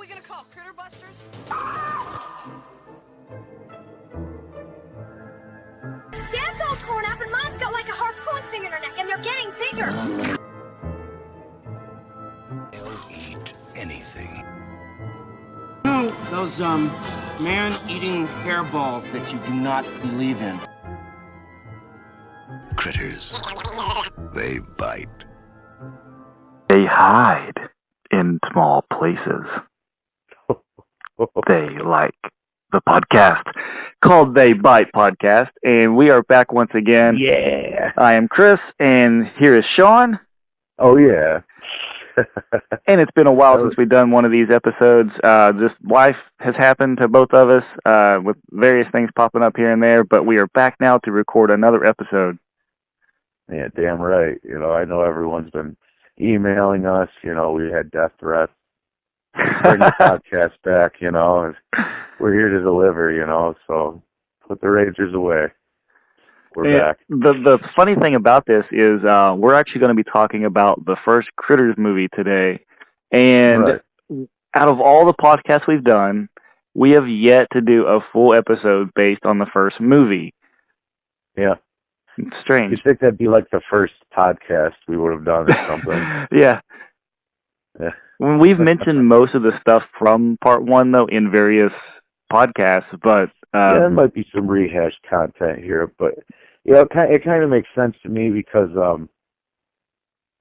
we gonna call Critter Busters? Dad's all torn up and Mom's got like a harpoon thing in her neck and they're getting bigger. They'll eat anything. No, those, man-eating hairballs that you do not believe in. Critters. They bite. They hide in small places. They like the podcast called They Bite Podcast, and we are back once again. Yeah. I am Chris, and here is Sean. Oh, yeah. And it's been a while since we've done one of these episodes. Just life has happened to both of us with various things popping up here and there, but we are back now to record another episode. Yeah, damn right. You know, I know everyone's been emailing us. You know, we had death threats. Bring the podcast back, you know, and we're here to deliver, you know, so put the Rangers away. We're back. The funny thing about this is we're actually going to be talking about the first Critters movie today, and out of all the podcasts we've done, we have yet to do a full episode based on the first movie. Yeah. It's strange. You'd think that'd be like the first podcast we would have done or something. Yeah. Yeah. When we've mentioned most of the stuff from part one, though, in various podcasts, but... yeah, there might be some rehashed content here, but, you know, it kind of makes sense to me because,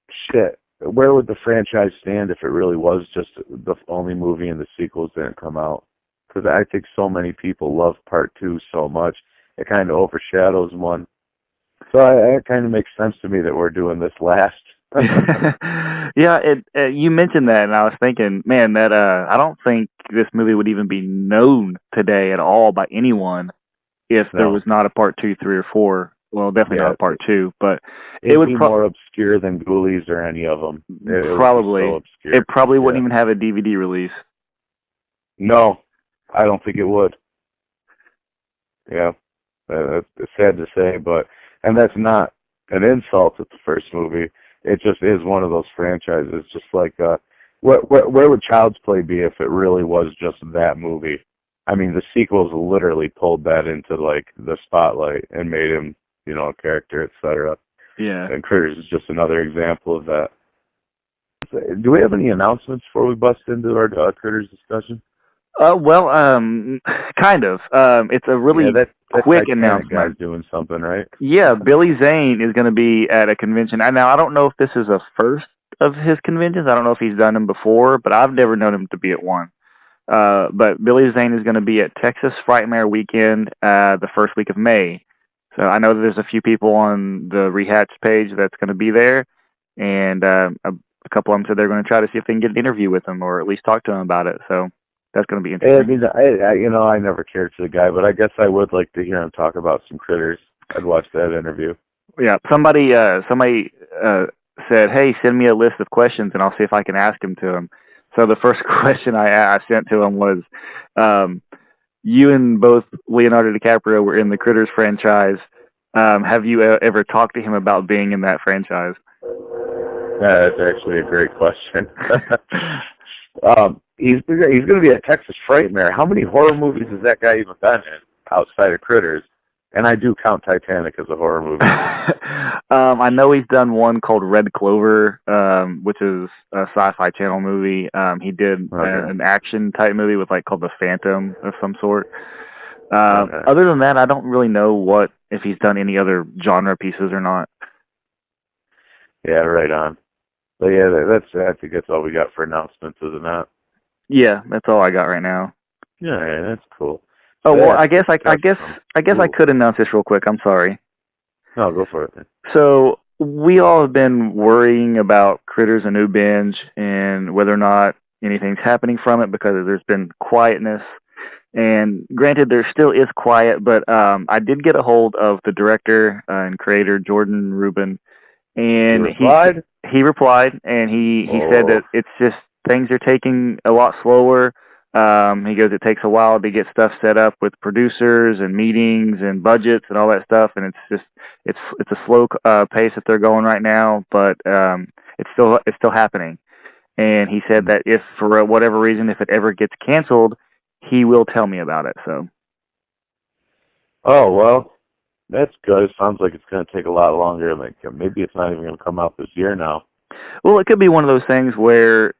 shit, where would the franchise stand if it really was just the only movie and the sequels didn't come out? Because I think so many people love part two so much, it kind of overshadows one. So it kind of makes sense to me that we're doing this last. Yeah, you mentioned that, and I was thinking, man, that I don't think this movie would even be known today at all by anyone if there was not a part 2, 3, or 4. Well, definitely not a part 2, but it would be more obscure than Ghoulies or any of them. Probably. So obscure. It probably wouldn't even have a DVD release. No, I don't think it would. Yeah, it's sad to say, and that's not an insult at the first movie. It just is one of those franchises. Just like, where would Child's Play be if it really was just that movie? I mean, the sequels literally pulled that into, like, the spotlight and made him, you know, a character, etc. Yeah. And Critters is just another example of that. Do we have any announcements before we bust into our Critters discussion? Well, kind of. It's a really quick announcement. Guy's doing something, right? Yeah, Billy Zane is going to be at a convention. Now, I don't know if this is a first of his conventions. I don't know if he's done them before, but I've never known him to be at one. But Billy Zane is going to be at Texas Frightmare Weekend the first week of May. So I know that there's a few people on the Rehatched page that's going to be there, and a couple of them said they're going to try to see if they can get an interview with him or at least talk to him about it. So that's going to be interesting. I mean, I never cared for the guy, but I guess I would like to hear him talk about some critters. I'd watch that interview. Yeah, somebody said, hey, send me a list of questions and I'll see if I can ask him to him. So the first question I sent to him was, you and both Leonardo DiCaprio were in the Critters franchise. Have you ever talked to him about being in that franchise? That's actually a great question. He's going to be at Texas Frightmare. How many horror movies has that guy even been in outside of Critters? And I do count Titanic as a horror movie. I know he's done one called Red Clover, which is a Sci-Fi Channel movie. He did an action-type movie with called The Phantom of some sort. Other than that, I don't really know if he's done any other genre pieces or not. Yeah, right on. But yeah, I think that's all we got for announcements, isn't it? Yeah, that's all I got right now. Yeah, that's cool. Oh, well, I guess I could announce this real quick. I'm sorry. No, go for it. So we all have been worrying about Critters: A New Binge and whether or not anything's happening from it because there's been quietness. And granted, there still is quiet, but I did get a hold of the director and creator, Jordan Rubin, and he replied, and he said that it's just things are taking a lot slower. He goes, it takes a while to get stuff set up with producers and meetings and budgets and all that stuff, and it's a slow pace that they're going right now, but it's still happening. And he said that if, for whatever reason, if it ever gets canceled, he will tell me about it. So. Oh, well, that's good. It sounds like it's going to take a lot longer. Like maybe it's not even going to come out this year now. Well, it could be one of those things where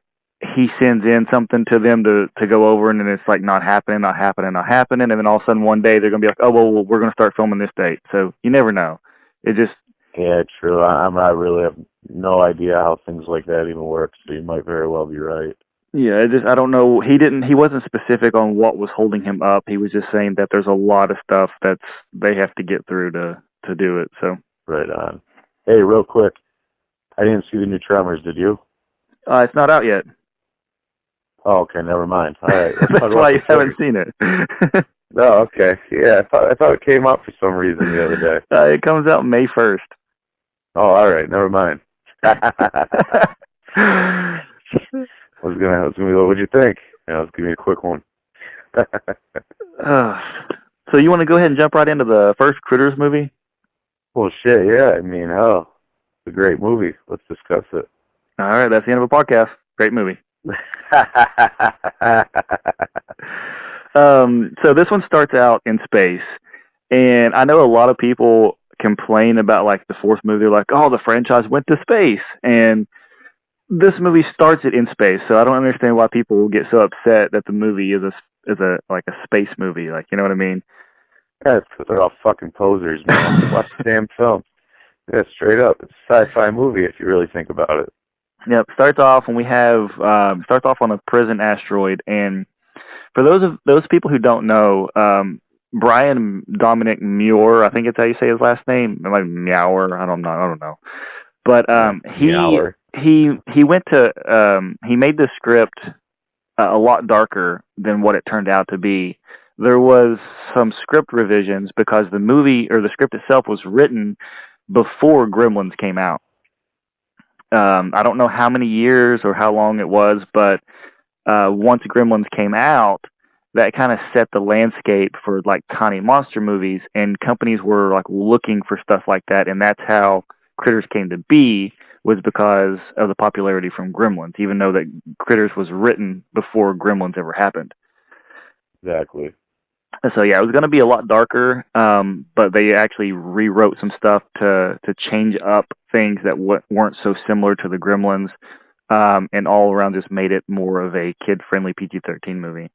he sends in something to them to go over, and then it's like not happening, and then all of a sudden one day they're going to be like, oh, well, we're going to start filming this date. So you never know. It just... Yeah, true. I really have no idea how things like that even work, so you might very well be right. Yeah, I don't know. He wasn't specific on what was holding him up. He was just saying that there's a lot of stuff they have to get through to do it. So. Right on. Hey, real quick, I didn't see the new Tremors, did you? It's not out yet. Oh, okay, never mind. All right. That's why you haven't seen it. Oh, okay. Yeah, I thought it came out for some reason the other day. It comes out May 1st. Oh, all right, never mind. What'd you think? Let's give me a quick one. So you want to go ahead and jump right into the first Critters movie? Well, shit, yeah. I mean, it's a great movie. Let's discuss it. All right, that's the end of the podcast. Great movie. So this one starts out in space, and I know a lot of people complain about like the fourth movie. They're like, oh, the franchise went to space, and this movie starts it in space. So I don't understand why people get so upset that the movie is a like a space movie. Like, you know what I mean? Yeah, it's 'cause they're all fucking posers, man. Watch the damn film. Yeah, straight up. It's a sci-fi movie if you really think about it. Yep. Starts off and we have starts off on a prison asteroid, and for those people who don't know, Brian Dominic Muir, I think it's how you say his last name. It might be Meower. I don't know. But he went to he made the script a lot darker than what it turned out to be. There was some script revisions because the movie or the script itself was written before Gremlins came out. I don't know how many years or how long it was, but once Gremlins came out, that kind of set the landscape for like tiny monster movies, and companies were like looking for stuff like that, and that's how Critters came to be, was because of the popularity from Gremlins, even though that Critters was written before Gremlins ever happened. Exactly. So yeah, it was going to be a lot darker, but they actually rewrote some stuff to change up things that weren't so similar to the Gremlins, and all around just made it more of a kid-friendly PG-13 movie.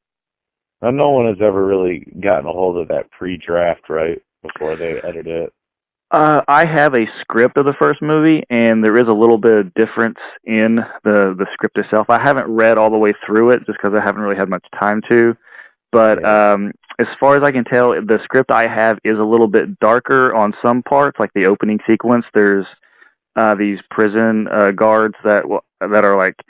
Now, no one has ever really gotten a hold of that pre-draft, right, before they edited it. I have a script of the first movie, and there is a little bit of difference in the script itself. I haven't read all the way through it just because I haven't really had much time to. But as far as I can tell, the script I have is a little bit darker on some parts, like the opening sequence. There's these prison guards that are like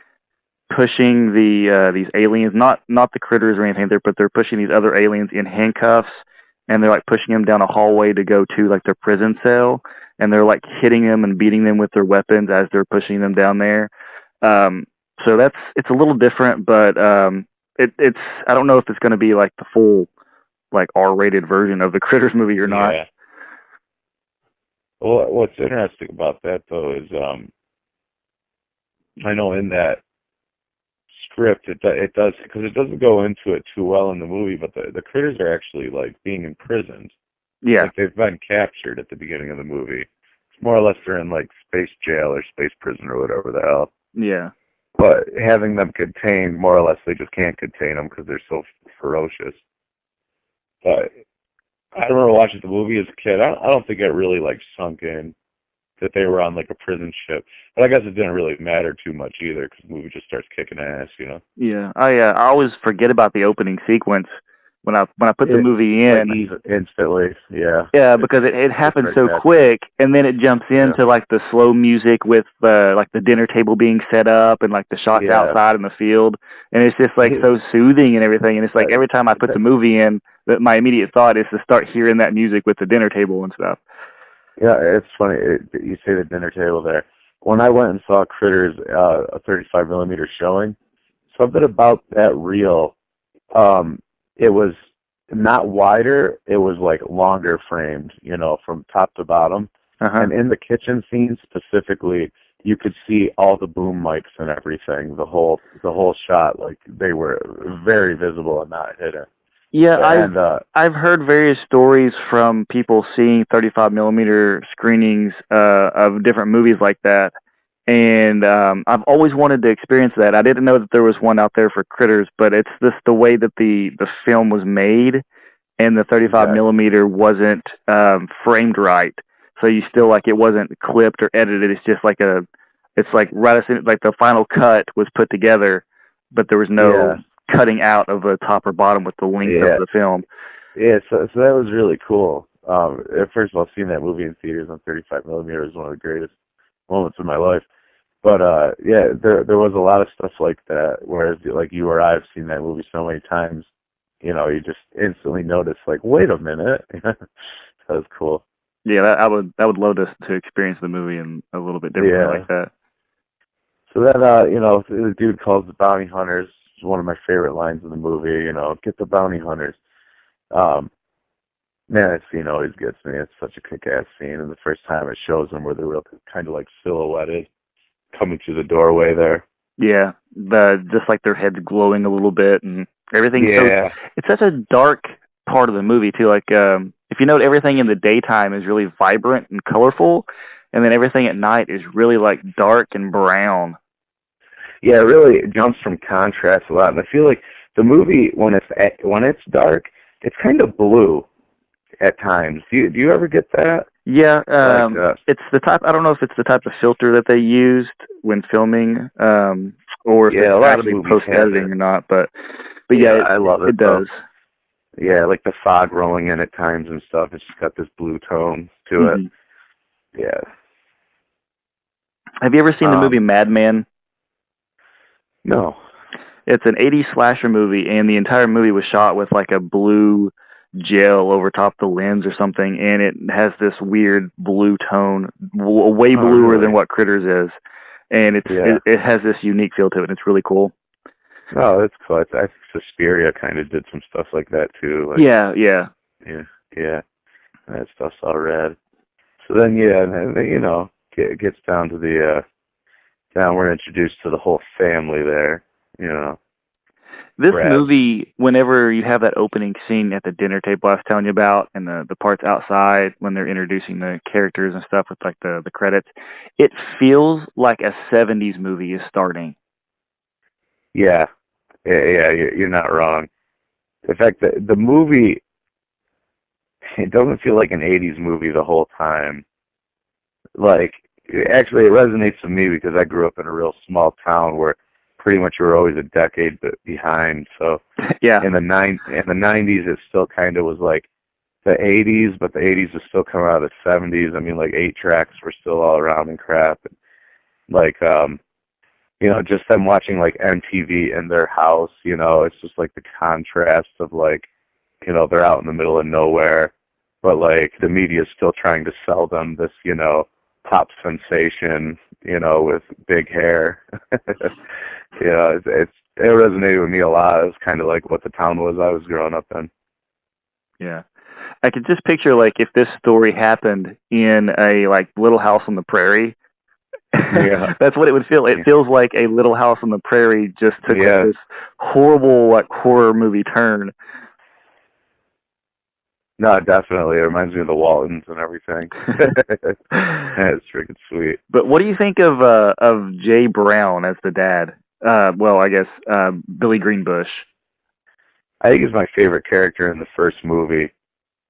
pushing these aliens, not the critters or anything there, but they're pushing these other aliens in handcuffs, and they're like pushing them down a hallway to go to like their prison cell, and they're like hitting them and beating them with their weapons as they're pushing them down there. So it's a little different, but it's I don't know if it's going to be like the full like R-rated version of the Critters movie or not. Yeah. Well, what's interesting about that though is I know in that script it does, because it doesn't go into it too well in the movie, but the critters are actually like being imprisoned. Yeah. Like they've been captured at the beginning of the movie. It's more or less they're in like space jail or space prison or whatever the hell. Yeah. But having them contained, more or less, they just can't contain them because they're so ferocious. But I remember watching the movie as a kid. I don't think it really like sunk in that they were on like a prison ship. But I guess it didn't really matter too much either because the movie just starts kicking ass, you know. Yeah. I always forget about the opening sequence when I put the movie in. Like instantly, yeah. Yeah, because it happens so quick, and then it jumps into like the slow music with like the dinner table being set up and like the shots outside in the field, and it's just like so soothing and everything. And it's like every time I put the movie in, that my immediate thought is to start hearing that music with the dinner table and stuff. Yeah, it's funny. You say the dinner table there. When I went and saw Critters, a 35mm showing, something about that reel, it was not wider, it was like longer framed, you know, from top to bottom. And in the kitchen scene specifically, you could see all the boom mics and everything. The whole shot, like they were very visible and not hidden. Yeah, And I've heard various stories from people seeing 35 millimeter screenings of different movies like that, and I've always wanted to experience that. I didn't know that there was one out there for Critters, but it's just the way that the film was made, and the 35 millimeter wasn't framed right, so you still like it wasn't clipped or edited. It's just like it's like right as soon, like the final cut was put together, but there was no cutting out of the top or bottom with the length of the film. Yeah, so that was really cool. First of all, seeing that movie in theaters on 35 millimeter is one of the greatest moments of my life. But yeah, there was a lot of stuff like that. Whereas like you or I have seen that movie so many times, you know, you just instantly notice like, wait a minute. That was cool. Yeah, I would love to experience the movie in a little bit different like that. So then you know, the dude calls the bounty hunters. It's one of my favorite lines in the movie. You know, get the bounty hunters. Man, that scene always gets me. It's such a kick-ass scene, and the first time it shows them where they're real kind of like silhouetted, coming through the doorway there. Yeah, just like their heads glowing a little bit and everything. Yeah. So it's such a dark part of the movie too. Like if you note, everything in the daytime is really vibrant and colorful, and then everything at night is really like dark and brown. Yeah, it really jumps from contrast a lot. And I feel like the movie when it's dark, it's kind of blue at times. Do you ever get that? Yeah, it's the type. I don't know if it's the type of filter that they used when filming, or if it's actually post editing or not. But yeah, I love it. It does. Yeah, like the fog rolling in at times and stuff. It's just got this blue tone to it. Yeah. Have you ever seen the movie Madman? No. It's an 80s slasher movie, and the entire movie was shot with like a blue gel over top the lens or something, and it has this weird blue tone, way bluer than what Critters is, and it has this unique feel to it, and it's really cool. Oh, that's cool. I think Suspiria kind of did some stuff like that too. Like, yeah. That stuff's all red. So then, you know, it gets down to the now we're introduced to the whole family there, you know. This movie, whenever you have that opening scene at the dinner table I was telling you about, and the parts outside when they're introducing the characters and stuff with like the credits, it feels like a 70s movie is starting. Yeah, you're not wrong. In fact, the movie, it doesn't feel like an 80s movie the whole time. Like, actually, it resonates with me because I grew up in a real small town where pretty much we were always a decade behind. So in the 90s, it still kind of was like the 80s, but the 80s was still coming out of the 70s. I mean, like 8-tracks were still all around and crap. And like, you know, just them watching like MTV in their house, you know, it's just like the contrast of like, you know, they're out in the middle of nowhere, but like the media's still trying to sell them this, you know, pop sensation, you know, with big hair. You know, it resonated with me a lot. It was kind of like what the town was I was growing up in. Yeah. I could just picture, like, if this story happened in a, like, Little House on the Prairie. Yeah. That's what it would feel. It feels like a Little House on the Prairie just took like, this horrible, like, horror movie turn. No, definitely. It reminds me of the Waltons and everything. It's freaking sweet. But what do you think of Jay Brown as the dad? Well, I guess Billy Greenbush. I think he's my favorite character in the first movie.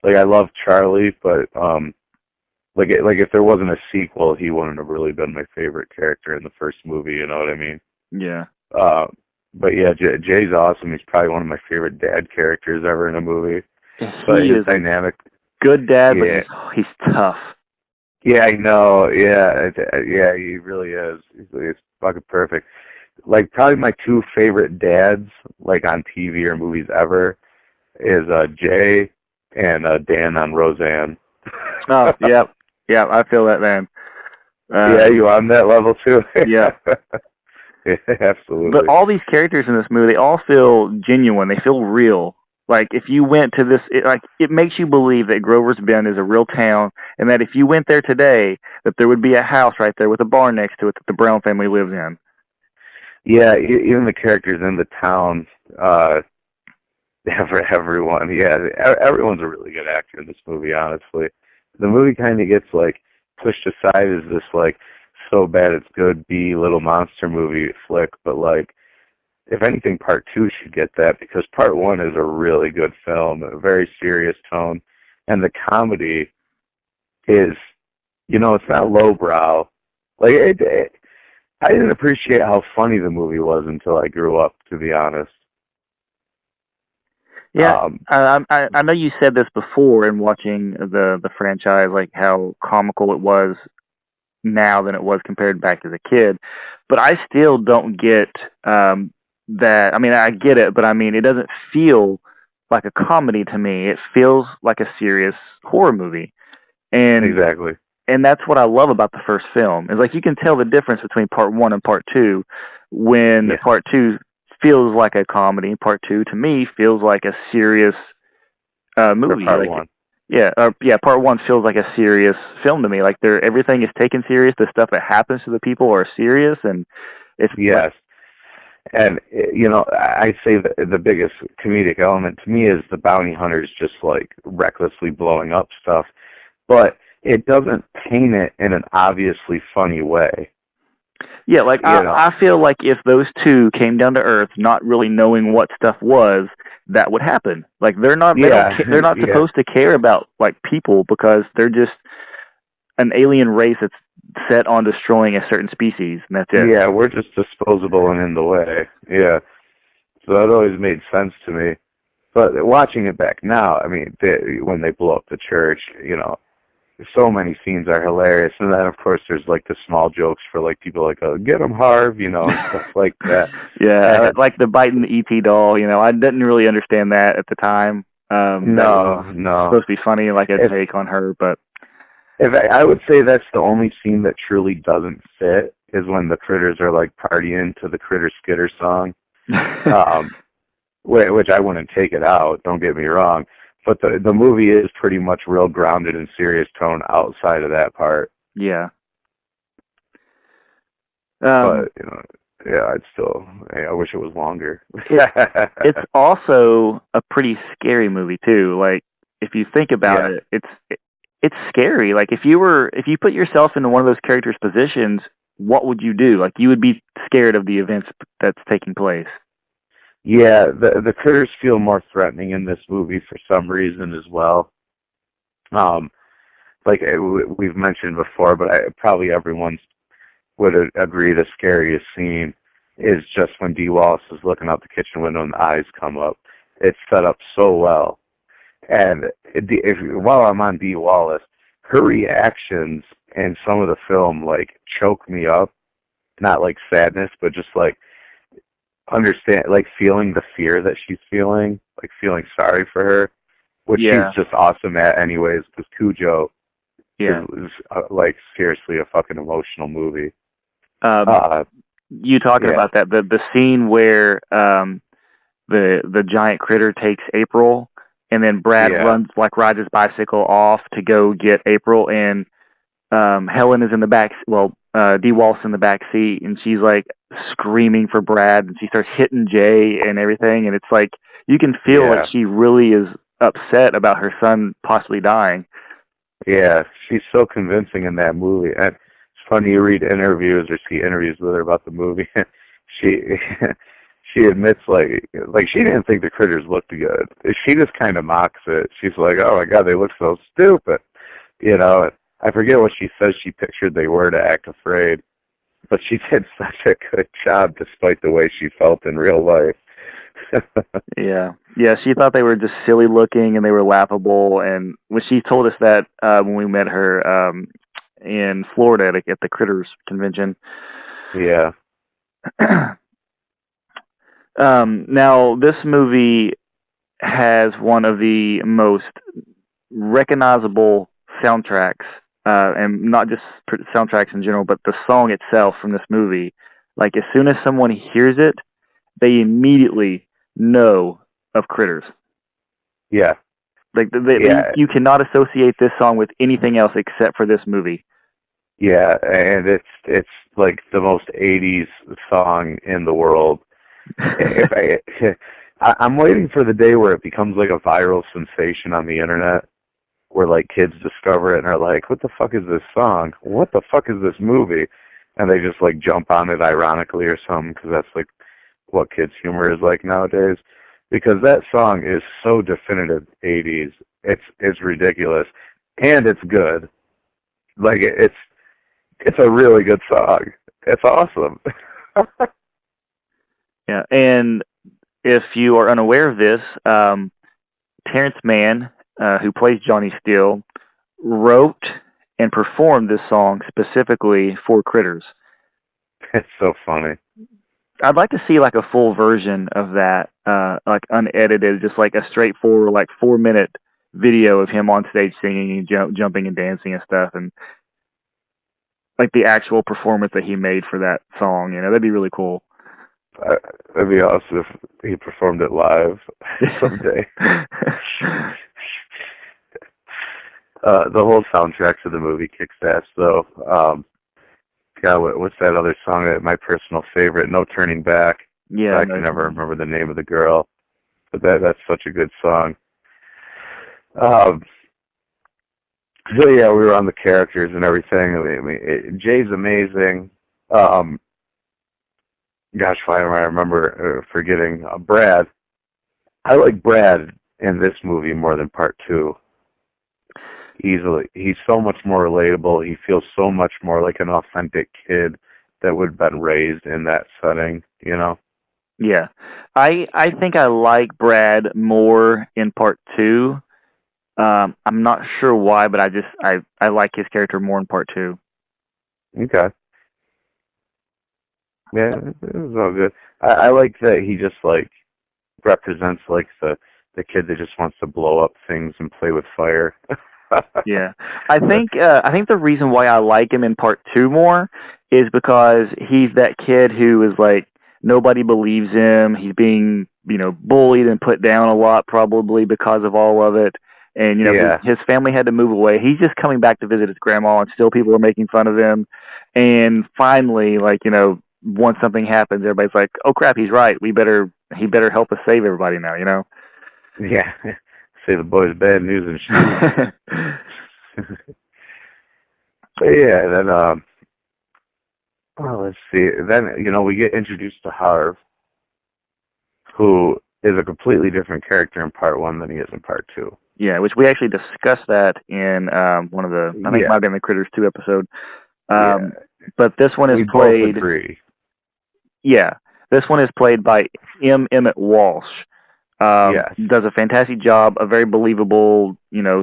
Like, I love Charlie, but like if there wasn't a sequel, he wouldn't have really been my favorite character in the first movie. You know what I mean? Yeah. But yeah, Jay's awesome. He's probably one of my favorite dad characters ever in a movie. But he's dynamic. Good dad, but he's tough. Yeah, I know. Yeah, he really is. He's fucking perfect. Like, probably my two favorite dads, like, on TV or movies ever, is Jay and Dan on Roseanne. Oh, yeah, I feel that, man. Yeah, you on that level, too? Yeah. Yeah, absolutely. But all these characters in this movie, they all feel genuine. They feel real. Like, if you went to this, it makes you believe that Grover's Bend is a real town, and that if you went there today, that there would be a house right there with a barn next to it that the Brown family lives in. Yeah, even the characters in the town, everyone, everyone's a really good actor in this movie, honestly. The movie kind of gets, like, pushed aside as this, like, so bad it's good B little monster movie flick, but, like, if anything, part 2 should get that, because part 1 is a really good film, a very serious tone, and the comedy is, it's not lowbrow. Like, I didn't appreciate how funny the movie was until I grew up, to be honest. Yeah, I know you said this before in watching the franchise, like how comical it was now than it was compared back as a kid, but I still don't get that. I mean, I get it, but I mean, it doesn't feel like a comedy to me. It feels like a serious horror movie, and Exactly. and that's what I love about the first film. Is like you can tell the difference between part 1 and part 2 when part 2 feels like a comedy. Part 2 to me feels like a serious movie. Part like, 1. Part 1 feels like a serious film to me. Like everything is taken serious. The stuff that happens to the people are serious, and it's yes. And I say that the biggest comedic element to me is the bounty hunters just like recklessly blowing up stuff, but it doesn't paint it in an obviously funny way. Yeah, like I feel like if those two came down to Earth, not really knowing what stuff was, that would happen. Like they're not they're not supposed to care about like people because they're just an alien race that's set on destroying a certain species, and that's it. Yeah, we're just disposable and in the way. Yeah, so that always made sense to me. But watching it back now, I mean, when they blow up the church, so many scenes are hilarious, and then of course there's like the small jokes for like people like get him Harv, and stuff like that. Yeah, like the biting the ET doll. I didn't really understand that at the time. No, supposed to be funny, like a take on her, but I would say that's the only scene that truly doesn't fit is when the critters are like partying to the Critter Skitter song, which I wouldn't take it out. Don't get me wrong. But the movie is pretty much real grounded in serious tone outside of that part. Yeah. But I wish it was longer. It's also a pretty scary movie too. Like if you think about it, it's scary. Like if you put yourself into one of those characters' positions, what would you do? Like you would be scared of the events that's taking place. Yeah, the critters feel more threatening in this movie for some reason as well. Like we've mentioned before, but probably everyone would agree the scariest scene is just when Dee Wallace is looking out the kitchen window and the eyes come up. It's set up so well. And while I'm on Dee Wallace, her reactions in some of the film like choke me up. Not like sadness, but just like feeling the fear that she's feeling, like feeling sorry for her, which she's just awesome at anyways, because Cujo is like seriously a fucking emotional movie. You talking about that, the scene where the giant critter takes April, and then Brad rides his bicycle off to go get April, and Helen is in the back, Dee Wallace in the back seat, and she's like screaming for Brad, and she starts hitting Jay and everything, and it's like you can feel like she really is upset about her son possibly dying. Yeah, she's so convincing in that movie, and it's funny you read interviews or see interviews with her about the movie. She admits like she didn't think the critters looked good. She just kind of mocks it. She's like, "Oh my God, they look so stupid," I forget what she says she pictured they were to act afraid, but she did such a good job despite the way she felt in real life. Yeah, she thought they were just silly looking and they were laughable, and when she told us that when we met her in Florida at the Critters convention. Yeah. Now, this movie has one of the most recognizable soundtracks, and not just soundtracks in general, but the song itself from this movie. Like, as soon as someone hears it, they immediately know of Critters. Yeah. Like Yeah. you cannot associate this song with anything else except for this movie. Yeah, and it's like the most 80s song in the world. If I'm waiting for the day where it becomes like a viral sensation on the internet, where like kids discover it and are like, "What the fuck is this song? What the fuck is this movie?" And they just like jump on it ironically or something, because that's like what kids' humor is like nowadays. Because that song is so definitive 80s, it's ridiculous, and it's good. Like it's a really good song. It's awesome. Yeah, and if you are unaware of this, Terrence Mann, who plays Johnny Steele, wrote and performed this song specifically for Critters. It's so funny. I'd like to see like a full version of that, like unedited, just like a straightforward like 4-minute video of him on stage singing and jumping and dancing and stuff, and like the actual performance that he made for that song. You know, that'd be really cool. That'd be awesome if he performed it live someday. The whole soundtrack to the movie kicks ass, though. God, what's that other song that my personal favorite? No Turning Back. Yeah, I can never remember the name of the girl, but that's such a good song. So yeah, we were on the characters and everything. I mean, Jay's amazing. Gosh, why do I remember forgetting Brad? I like Brad in this movie more than part 2. Easily. He's so much more relatable. He feels so much more like an authentic kid that would have been raised in that setting, you know? Yeah. I think I like Brad more in part 2. I'm not sure why, but I like his character more in part 2. Okay. Yeah, it was all good. I like that he just like represents like the kid that just wants to blow up things and play with fire. Yeah. I think the reason why I like him in part 2 more is because he's that kid who is like nobody believes him. He's being, bullied and put down a lot probably because of all of it. And, Yeah. his family had to move away. He's just coming back to visit his grandma, and still people are making fun of him. And finally, once something happens, everybody's like, "Oh crap, he's right. He better help us save everybody now," Yeah. Say the boys bad news and shit. But yeah, then let's see. Then we get introduced to Harv, who is a completely different character in part 1 than he is in part 2. Yeah, which we actually discussed that in one of the, I think it might have been the Critters 2 episode. But this one is played. Both agree. Yeah, this one is played by Emmett Walsh. Does a fantastic job. A very believable,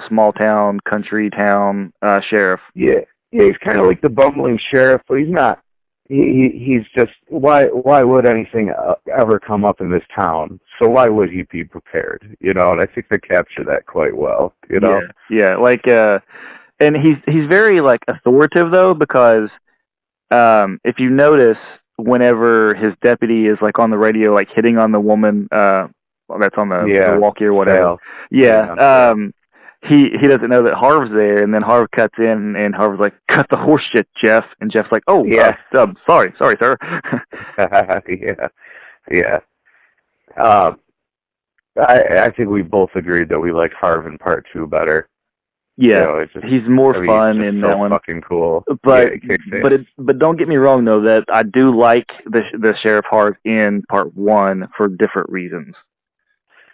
small town, country town sheriff. Yeah, he's kind of like the bumbling sheriff, but he's not. He's just why would anything ever come up in this town? So why would he be prepared? And I think they capture that quite well. Yeah. And he's very authoritative though, because if you notice, whenever his deputy is on the radio hitting on the woman that's on the walkie or whatever, he doesn't know that Harv's there, and then Harv cuts in, and Harv's like, "Cut the horse shit, Jeff," and Jeff's like, "Oh, sorry, sir." Yeah. I think we both agreed that we like Harv in part 2 better. Yeah, he's more fun in that one. Fucking cool. But don't get me wrong though, that I do like the Sheriff Harv in part 1 for different reasons.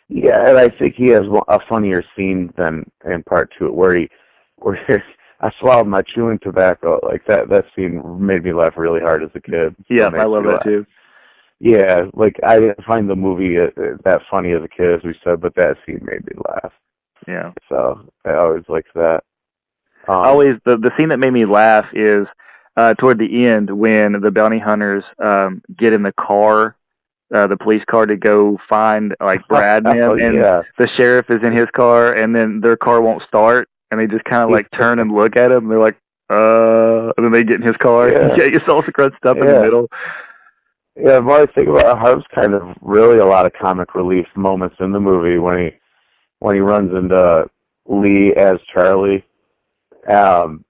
Yeah, and I think he has a funnier scene than in part 2, where I swallowed my chewing tobacco. Like that scene made me laugh really hard as a kid. Yeah, I love that too. Yeah, I didn't find the movie that funny as a kid, as we said, but that scene made me laugh. Yeah. So I always liked that. Always the scene that made me laugh is toward the end when the bounty hunters get in the car. The police car to go find Brad and the sheriff is in his car, and then their car won't start, and they just kind of turn and look at him. And they're like, and then they get in his car. Yeah, you saw some crud stuff in the middle. Yeah, the more I think about it, Harv's kind of really a lot of comic relief moments in the movie when when he runs into Lee as Charlie. You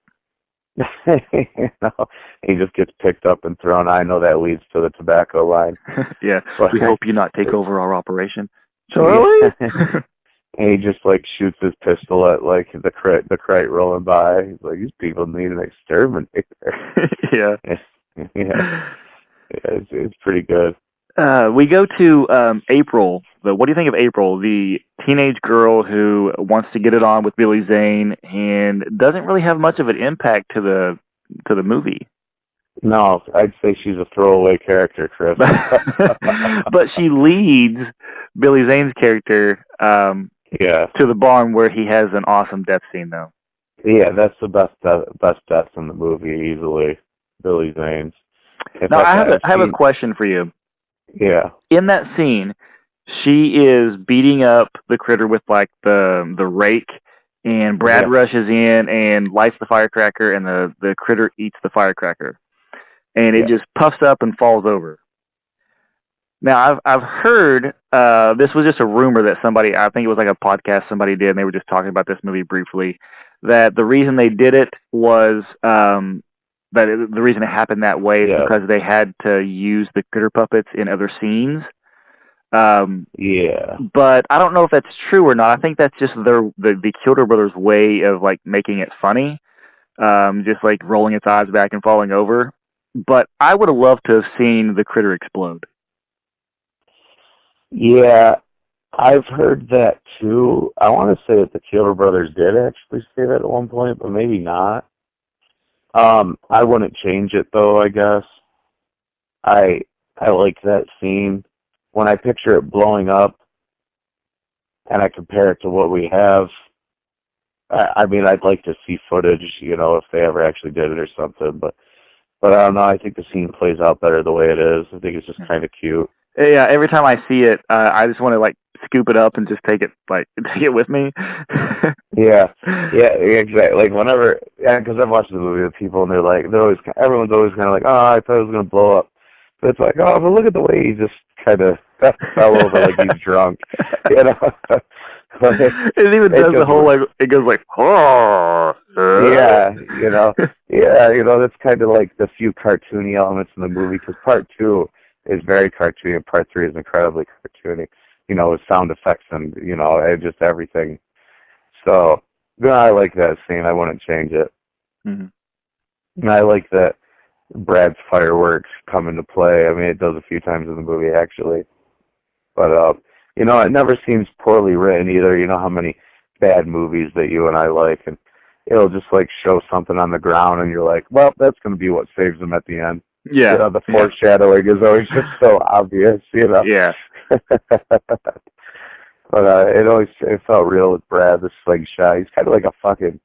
know, he just gets picked up and thrown. I know that leads to the tobacco line. Yeah, But, we hope you not take over our operation. Charlie? And he just like shoots his pistol at like the crate rolling by. He's like, these people need an exterminator. Yeah. Yeah, it's pretty good. We go to April. What do you think of April, the teenage girl who wants to get it on with Billy Zane and doesn't really have much of an impact to the movie? No, I'd say she's a throwaway character, Chris. But she leads Billy Zane's character Yeah, to the barn where he has an awesome death scene, though. yeah, that's the best death in the movie, easily. Billy Zane's. Now, I have a question for you. Yeah. In that scene, she is beating up the critter with like the rake, and Brad rushes in and lights the firecracker, and the critter eats the firecracker, and it just puffs up and falls over. Now, I've heard this was just a rumor that somebody, I think it was like a podcast somebody did, and they were just talking about this movie briefly, that the reason they did it was the reason it happened that way is because they had to use the critter puppets in other scenes. Yeah. But I don't know if that's true or not. I think that's just the Kilder Brothers' way of like making it funny, just like rolling its eyes back and falling over. But I would have loved to have seen the critter explode. Yeah, I've heard that too. I want to say that the Kilder Brothers did actually say that at one point, but maybe not. I wouldn't change it though, I guess. I like that scene. When I picture it blowing up and I compare it to what we have, I mean, I'd like to see footage, you know, if they ever actually did it or something, but I don't know, I think the scene plays out better the way it is. I think it's just kind of cute. Yeah, every time I see it, I just want to like scoop it up and just take it with me. Yeah, exactly. Like whenever, because I've watched the movie with people and everyone's always kind of like, oh, I thought it was going to blow up. But it's like, oh, but look at the way he just kind of fell over like he's drunk, you know. It even does the whole like, it goes like, oh. Yeah, you know, that's kind of like the few cartoony elements in the movie, because part 2 is very cartoony and part 3 is incredibly cartoony, you know, with sound effects and, you know, and just everything. So, yeah, I like that scene. I wouldn't change it. Mm-hmm. And I like that Brad's fireworks come into play. I mean, it does a few times in the movie, actually. But, you know, it never seems poorly written either. You know how many bad movies that you and I like, and it'll just, like, show something on the ground, and you're like, well, that's going to be what saves them at the end. Yeah. You know, the foreshadowing is always just so obvious, you know. Yeah. But it felt real with Brad, the slingshot. He's kind of like a fucking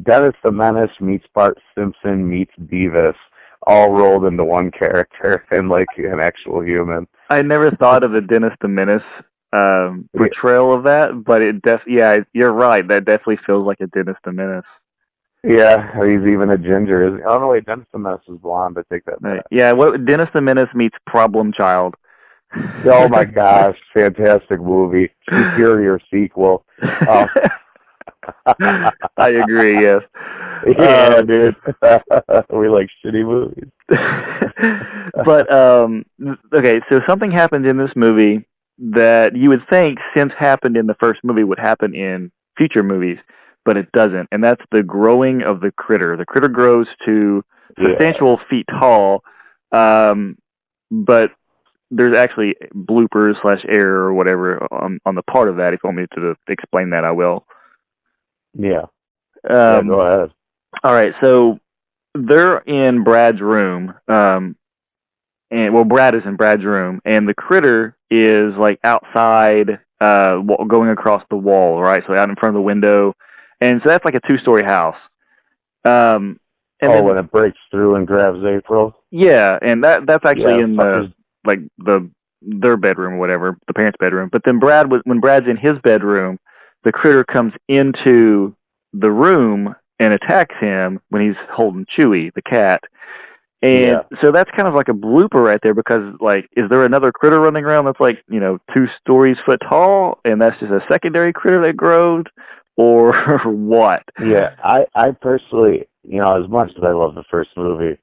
Dennis the Menace meets Bart Simpson meets Beavis, all rolled into one character and like an actual human. I never thought of the Dennis the Menace portrayal of that, but you're right. That definitely feels like a Dennis the Menace. Yeah, he's even a ginger. Oh no, wait, Dennis the Menace is blonde. I take that back. Yeah, Dennis the Menace meets Problem Child. Oh my gosh, fantastic movie. Superior sequel. I agree, yes. Yeah, dude. We like shitty movies. But, okay, so something happened in this movie that you would think, since happened in the first movie, would happen in future movies, but it doesn't, and that's the growing of the critter. The critter grows to substantial feet tall, but there's actually bloopers / error or whatever on the part of that. If you want me to explain that, I will. Yeah. Go ahead. All right, so they're in Brad's room, Brad is in Brad's room, and the critter is like outside, going across the wall, right? So out in front of the window, and so that's like a 2-story house. And when it breaks through and grabs April. Yeah, and that's actually in their bedroom or whatever, the parents' bedroom. But then when Brad's in his bedroom, the critter comes into the room and attacks him when he's holding Chewie, the cat. And so that's kind of like a blooper right there because, like, is there another critter running around that's like, 2 stories tall, and that's just a secondary critter that grows, or what? Yeah, I personally, as much as I love the first movie,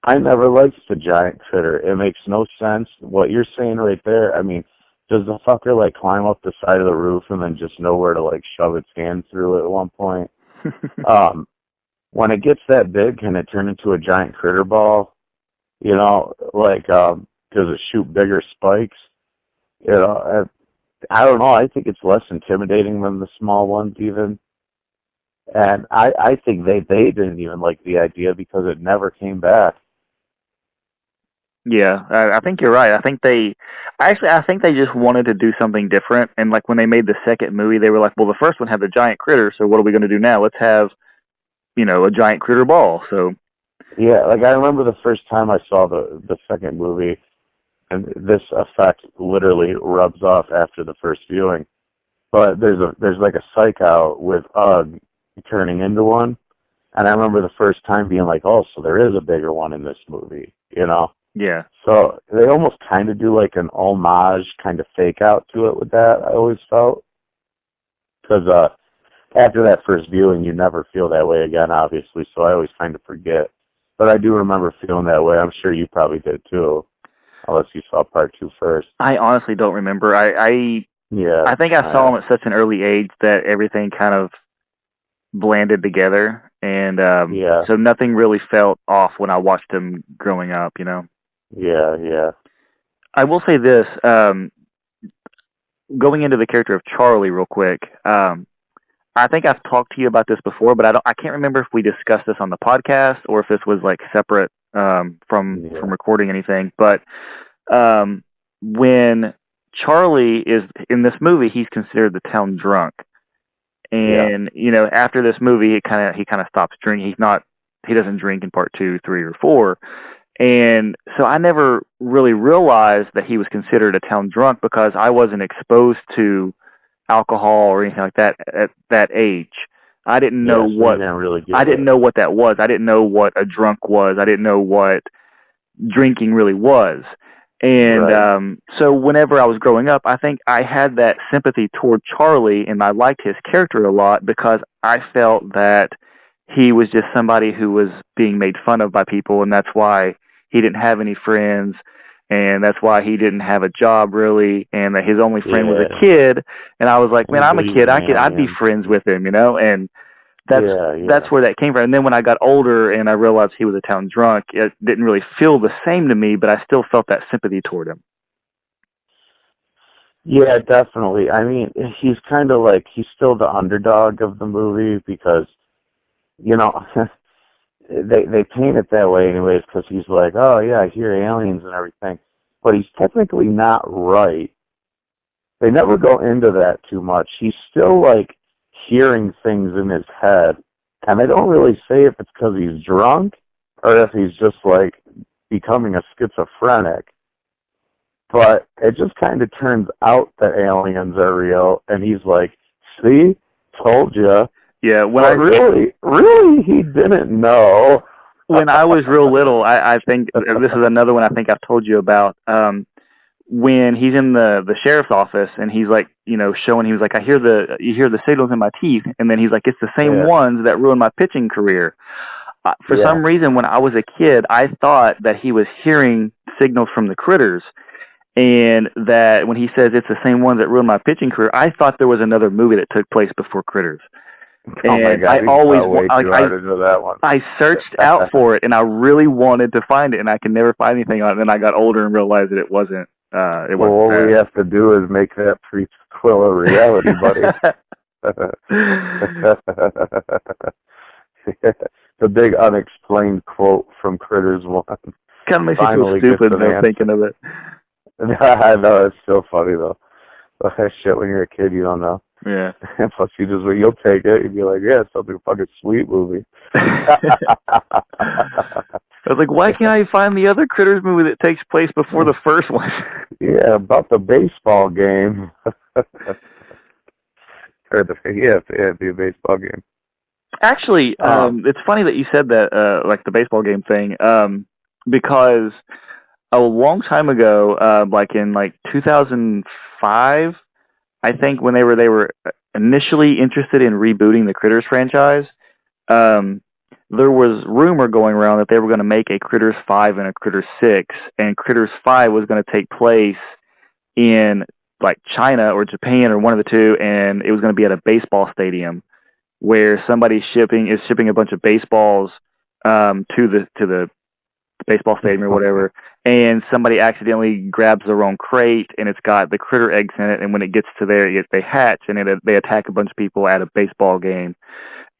I never liked the giant critter. It makes no sense. What you're saying right there, I mean, does the fucker, like, climb up the side of the roof and then just know where to, like, shove its hand through it at one point? When it gets that big, can it turn into a giant critter ball? Like, does it shoot bigger spikes? I don't know. I think it's less intimidating than the small ones even. And I think they didn't even like the idea because it never came back. Yeah, I think you're right. I think they just wanted to do something different. And like when they made the second movie, they were like, well, the first one had the giant critter, so what are we going to do now? Let's have, a giant critter ball. So Yeah, like I remember the first time I saw the second movie, and this effect literally rubs off after the first viewing. But there's like a psych out with Ugg turning into one, and I remember the first time being like, oh, so there is a bigger one in this movie, yeah, So they almost kind of do like an homage kind of fake out to it with that, I always felt. Because after that first viewing, you never feel that way again, obviously, so I always kind of forget. But I do remember feeling that way. I'm sure you probably did too, unless you saw part 2 first. I honestly don't remember. I think I saw them at such an early age that everything kind of blended together, and so nothing really felt off when I watched them growing up. Yeah. I will say this, going into the character of Charlie real quick. I think I've talked to you about this before, but I can't remember if we discussed this on the podcast or if this was like separate from recording anything. But when Charlie is in this movie, he's considered the town drunk, and after this movie, he kind of stops drinking. He doesn't drink in part 2, 3, or 4. And so I never really realized that he was considered a town drunk because I wasn't exposed to alcohol or anything like that at that age. I didn't know I didn't know what that was. I didn't know what a drunk was. I didn't know what drinking really was. And so whenever I was growing up, I think I had that sympathy toward Charlie, and I liked his character a lot because I felt that he was just somebody who was being made fun of by people, and that's why he didn't have any friends, and that's why he didn't have a job really, and that his only friend was a kid. And I was like, man, I'm a kid. I'd be friends with him, and that's where that came from. And then when I got older and I realized he was a town drunk, it didn't really feel the same to me, but I still felt that sympathy toward him. Yeah, definitely. I mean, he's kind of like, he's still the underdog of the movie because, they paint it that way anyways because he's like, oh yeah, I hear aliens and everything. But he's technically not right. They never go into that too much. He's still like hearing things in his head. And they don't really say if it's because he's drunk or if he's just like becoming a schizophrenic. But it just kind of turns out that aliens are real. And he's like, see, told you. Yeah, really, he didn't know. When I was real little, I think this is another one I think I've told you about. When he's in the sheriff's office and he's like, showing, he was like, you hear the signals in my teeth, and then he's like, it's the same ones that ruined my pitching career. For some reason, when I was a kid, I thought that he was hearing signals from the critters, and that when he says it's the same ones that ruined my pitching career, I thought there was another movie that took place before Critters. Oh my God, I always I searched out for it, and I really wanted to find it, and I could never find anything on it. And then I got older and realized that it wasn't. It wasn't. Well, what we have to do is make that prequel a reality, buddy. The big unexplained quote from Critters 1. Kind of makes me feel stupid now thinking of it. I know, it's so funny though. But that shit, when you're a kid, you don't know. Yeah. Plus, you'll take it. You'll be like, yeah, it's something fucking sweet movie. I was like, why can't I find the other Critters movie that takes place before the first one? Yeah, about the baseball game. Or it'd be a baseball game. Actually, it's funny that you said that, like the baseball game thing, because a long time ago, like in like 2005, I think when they were initially interested in rebooting the Critters franchise, um, there was rumor going around that they were going to make a Critters 5 and a Critters 6, and Critters 5 was going to take place in like China or Japan or one of the two, and it was going to be at a baseball stadium where somebody shipping a bunch of baseballs to the baseball stadium or whatever, and somebody accidentally grabs the wrong crate, and it's got the critter eggs in it, and when it gets to there, they hatch, and they attack a bunch of people at a baseball game.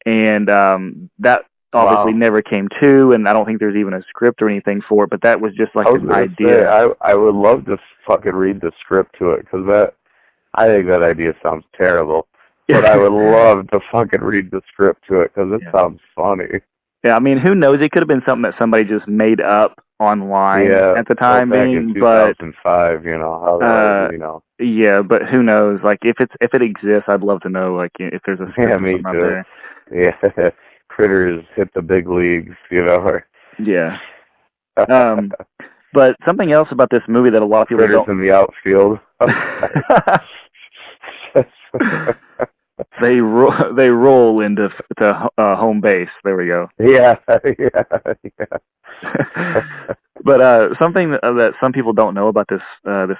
And that obviously never came to, and I don't think there's even a script or anything for it, but that was just like I was an gonna idea. say, I would love to fucking read the script to it, because I think that idea sounds terrible. But I would love to fucking read the script to it, because it sounds funny. Yeah, I mean, who knows? It could have been something that somebody just made up online at the time back being, in 2005, you know, how that was, you know. Yeah, but who knows? Like, if it exists, I'd love to know, like, if there's a script or something out there. Yeah, Critters hit the big leagues, you know. Yeah. But something else about this movie that a lot of people Critters don't... in the outfield. They roll into home base. There we go. Yeah. But something that some people don't know about this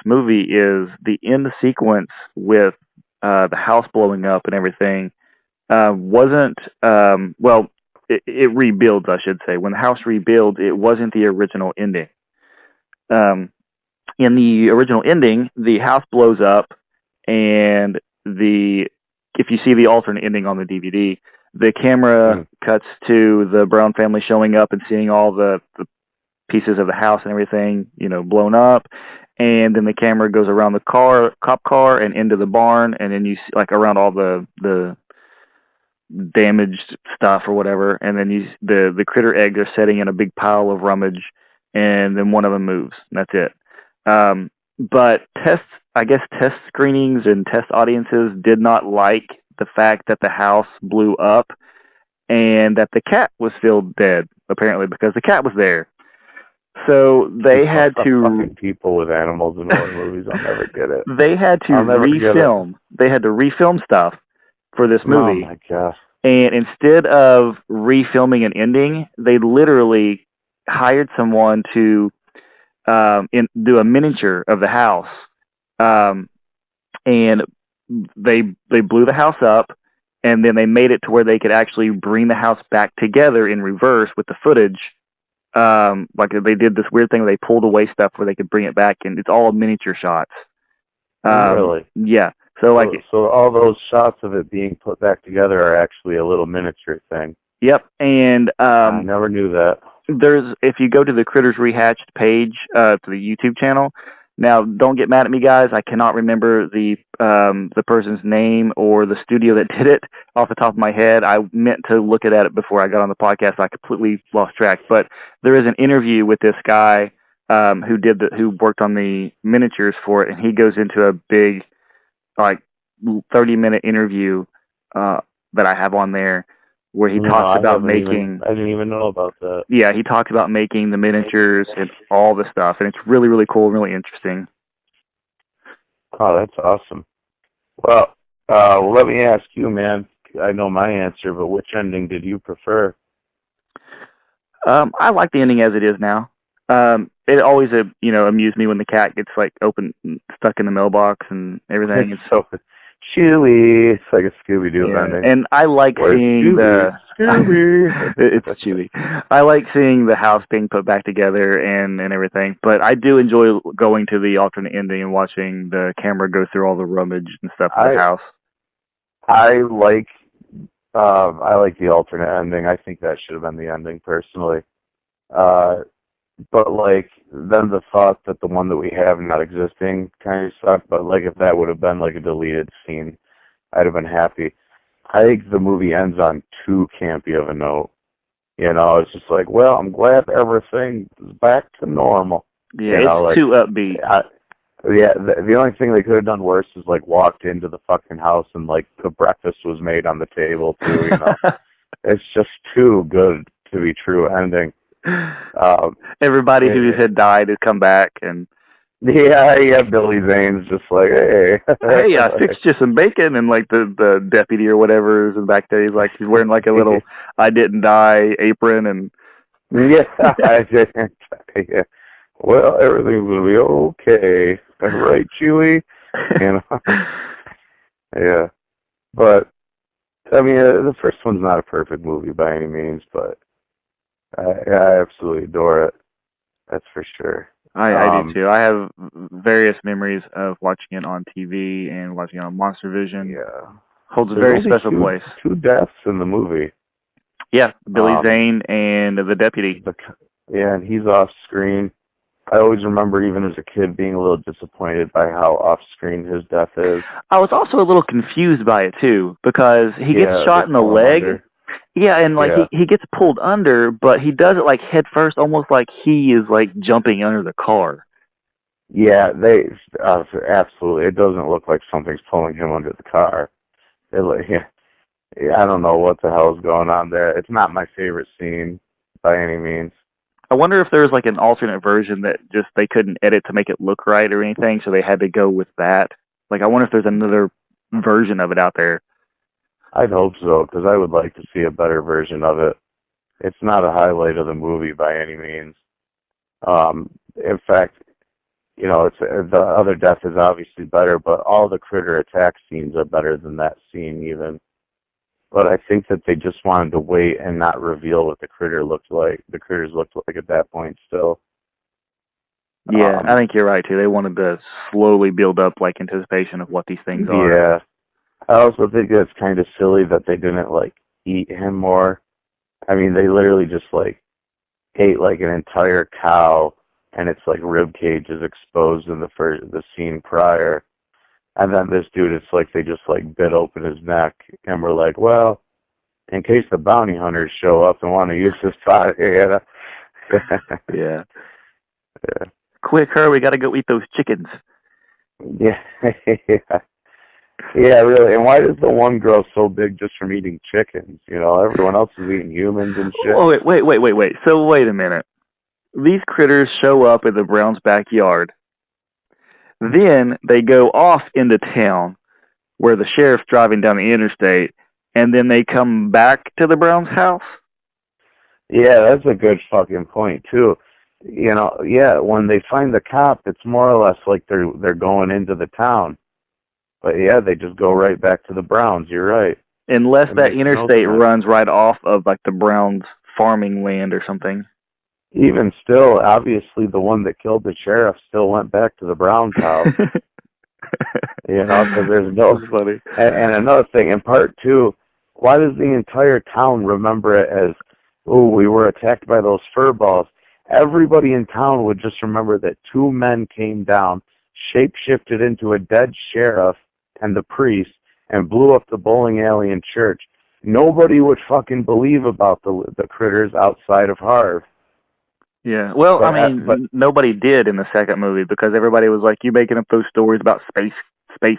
movie is the end sequence with the house blowing up and everything wasn't well. It rebuilds, I should say. When the house rebuilds, it wasn't the original ending. In the original ending, the house blows up, and if you see the alternate ending on the DVD, the camera cuts to the Brown family showing up and seeing all the pieces of the house and everything, you know, blown up, and then the camera goes around the cop car and into the barn, and then you see, like, around all the damaged stuff or whatever, and then the critter eggs are sitting in a big pile of rummage, and then one of them moves, and that's it. But test screenings and test audiences did not like the fact that the house blew up and that the cat was still dead, apparently, because the cat was there. So they had to... Fucking people with animals in horror movies, I'll never get it. They had to refilm. They had to refilm stuff for this movie. Oh my gosh. And instead of refilming an ending, they literally hired someone to do a miniature of the house, and they blew the house up, and then they made it to where they could actually bring the house back together in reverse with the footage. Like they did this weird thing where they pulled away stuff where they could bring it back, and it's all miniature shots. Really? Yeah. So all those shots of it being put back together are actually a little miniature thing. Yep. And I never knew that. If you go to the Critters Rehatched page, to the YouTube channel, now don't get mad at me, guys. I cannot remember the person's name or the studio that did it off the top of my head. I meant to look at it before I got on the podcast. I completely lost track. But there is an interview with this guy who worked on the miniatures for it, and he goes into a big, like, 30-minute interview that I have on there, where he talks about making... I didn't even know about that. Yeah, he talks about making the miniatures and all the stuff, and it's really, really cool and really interesting. Oh, that's awesome. Well, let me ask you, man. I know my answer, but which ending did you prefer? I like the ending as it is now. It always, amused me when the cat gets, like, stuck in the mailbox and everything. It's so Chewy. It's like a Scooby-Doo ending. And I like seeing Scooby. It's Chewy. I like seeing the house being put back together and everything. But I do enjoy going to the alternate ending and watching the camera go through all the rummage and stuff in the house. I like the alternate ending. I think that should have been the ending, personally. But, like, then the thought that the one that we have not existing kind of sucked, but, like, if that would have been, like, a deleted scene, I'd have been happy. I think the movie ends on too campy of a note. You know, it's just like, well, I'm glad everything is back to normal. Yeah, it's too upbeat. The only thing they could have done worse is, like, walked into the fucking house and, like, the breakfast was made on the table, too, you know. it's just too good to be true ending. Everybody who had died had come back, and yeah, Billy Zane's just like, hey. hey, I fixed you some bacon, and like the deputy or whatever is in back there. He's wearing like a little "I didn't die" apron, and yeah, yeah. Well, everything's gonna be okay, right, Chewie? You know, yeah. But I mean, the first one's not a perfect movie by any means, but I absolutely adore it. That's for sure. I do too. I have various memories of watching it on TV and watching it on Monster Vision. Yeah. Holds a There's very only special place. Two deaths in the movie. Yeah, Billy Zane and the deputy. Yeah, and he's off screen. I always remember, even as a kid, being a little disappointed by how off screen his death is. I was also a little confused by it too, because he gets shot in the leg. Under. Yeah, and he gets pulled under, but he does it like head first, almost like he is like jumping under the car. Yeah, absolutely. It doesn't look like something's pulling him under the car. I don't know what the hell is going on there. It's not my favorite scene by any means. I wonder if there's like an alternate version that just they couldn't edit to make it look right or anything, so they had to go with that. Like, I wonder if there's another version of it out there. I'd hope so, because I would like to see a better version of it. It's not a highlight of the movie by any means. In fact, you know, the other death is obviously better, but all the critter attack scenes are better than that scene even. But I think that they just wanted to wait and not reveal what the critters looked like at that point still. Yeah, I think you're right too. They wanted to slowly build up like anticipation of what these things are. Yeah. I also think it's kind of silly that they didn't like eat him more. I mean, they literally just like ate like an entire cow, and its like rib cage is exposed in the scene prior. And then this dude, it's like they just like bit open his neck, and we're like, well, in case the bounty hunters show up and want to use this body, you know? Yeah. Quick, hurry, we gotta go eat those chickens. Yeah. Yeah, really. And why is the one grow so big just from eating chickens? You know, everyone else is eating humans and shit. Oh, wait. So wait a minute. These critters show up in the Browns' backyard. Then they go off into town where the sheriff's driving down the interstate, and then they come back to the Browns' house? Yeah, that's a good fucking point, too. You know, yeah, when they find the cop, it's more or less like they're going into the town. But yeah, they just go right back to the Browns. You're right. Unless that interstate runs right off of like the Browns' farming land or something. Even still, obviously the one that killed the sheriff still went back to the Browns' house. You know, because there's no... funny. And another thing, in part two, why does the entire town remember it as, oh, we were attacked by those fur balls? Everybody in town would just remember that two men came down, shape-shifted into a dead sheriff and the priest, and blew up the bowling alley and church. Nobody would fucking believe about the critters outside of Harv. Yeah, well, but nobody did in the second movie because everybody was like, "You making up those stories about space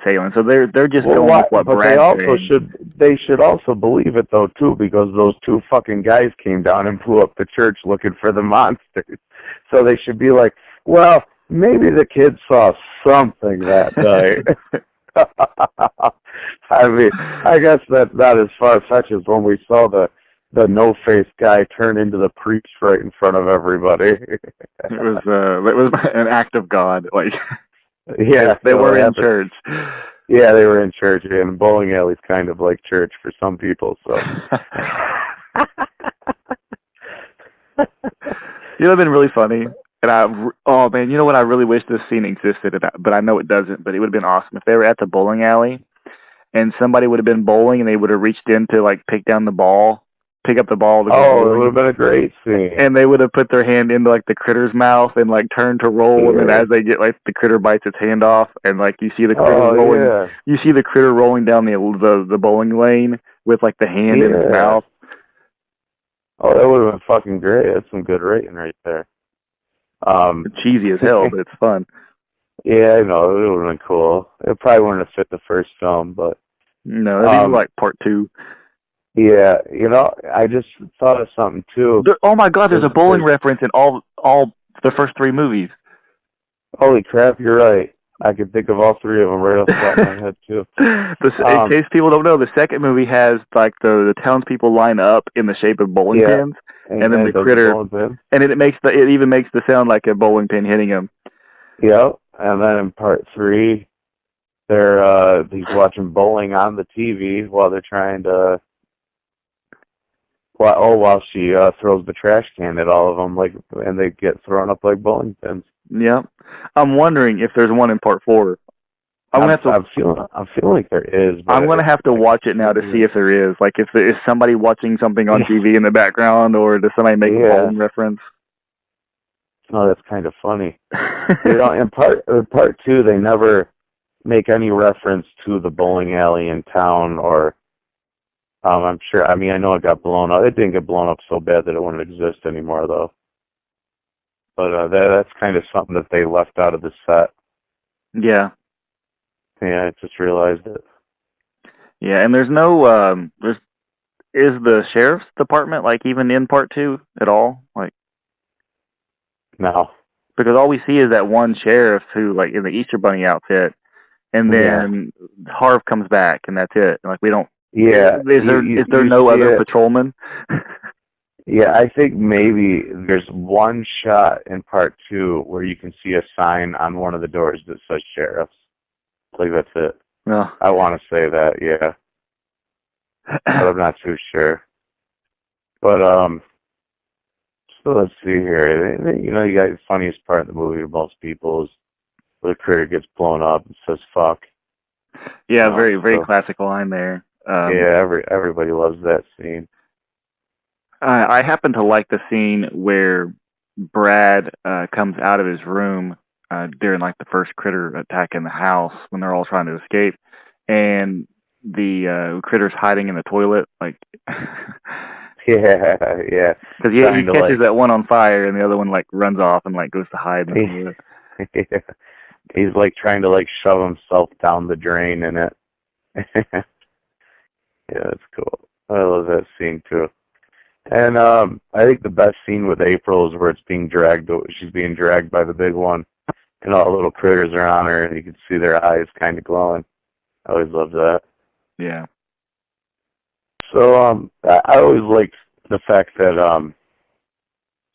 aliens?" So they're just going with what Brad said. They should also believe it though too, because those two fucking guys came down and blew up the church looking for the monsters. So they should be like, well, maybe the kids saw something that night. I mean, I guess that's not as far-fetched as when we saw the no-face guy turn into the priest right in front of everybody. It was an act of God. Like, yeah, they were in church. Yeah, they were in church, and bowling alley's kind of like church for some people. So, you know, it's been really funny. And oh man, you know what? I really wish this scene existed, but I know it doesn't. But it would have been awesome if they were at the bowling alley, and somebody would have been bowling, and they would have reached in to like pick up the ball. To go it would have been a great scene. And they would have put their hand into like the critter's mouth and like turn to roll, and then as they get like the critter bites its hand off, and like you see the critter rolling. Yeah. You see the critter rolling down the bowling lane with like the hand in its mouth. Oh, that would have been fucking great. That's some good writing right there. Cheesy as hell, but it's fun. Yeah, I know. It would have been cool. It probably wouldn't have fit the first film, but... No, that'd be like part 2. Yeah, I just thought of something too. Oh my God, there's a bowling There's- reference in all the first three movies. Holy crap, you're right. I can think of all three of them right off the top of my head too. In case people don't know, the second movie has like the townspeople line up in the shape of bowling Yeah. pins, and then the does critter, bowling pin. and it even makes the sound like a bowling pin hitting him. Yep. And then in part 3, he's watching bowling on the TV while they're trying to. While she throws the trash can at all of them, and they get thrown up like bowling pins. Yep. I'm wondering if there's one in part 4. I'm feeling like there is. But I'm gonna have to watch it now to see if there is. Like, if there is somebody watching something on TV in the background, or does somebody make a bowling reference? Oh, that's kind of funny. In part 2, they never make any reference to the bowling alley in town, or I'm sure. I mean, I know it got blown up. It didn't get blown up so bad that it wouldn't exist anymore, though. But that's kind of something that they left out of the set. Yeah. Yeah, I just realized it. Yeah, and there's no is the sheriff's department like even in part 2 at all? Like, No. because all we see is that one sheriff who, like, in the Easter Bunny outfit, and then Harv comes back, and that's it. Like, we don't. Yeah. Is there no other patrolman? Yeah, I think maybe there's one shot in part 2 where you can see a sign on one of the doors that says sheriff's. Like, that's it. No. I want to say that, yeah. But I'm not too sure. But, so let's see here. You got the funniest part of the movie to most people is where the critter gets blown up and says, fuck. Yeah, very, very classic line there. Yeah, everybody loves that scene. I happen to like the scene where Brad comes out of his room during like the first critter attack in the house when they're all trying to escape, and the critter's hiding in the toilet, like. Yeah. Because he catches that one on fire, and the other one like runs off and like goes to hide in the toilet. Yeah. He's like trying to like shove himself down the drain in it. Yeah, that's cool. I love that scene too. And I think the best scene with April is where she's being dragged by the big one, and all the little critters are on her, and you can see their eyes kind of glowing. I always love that. Yeah. So I always liked the fact that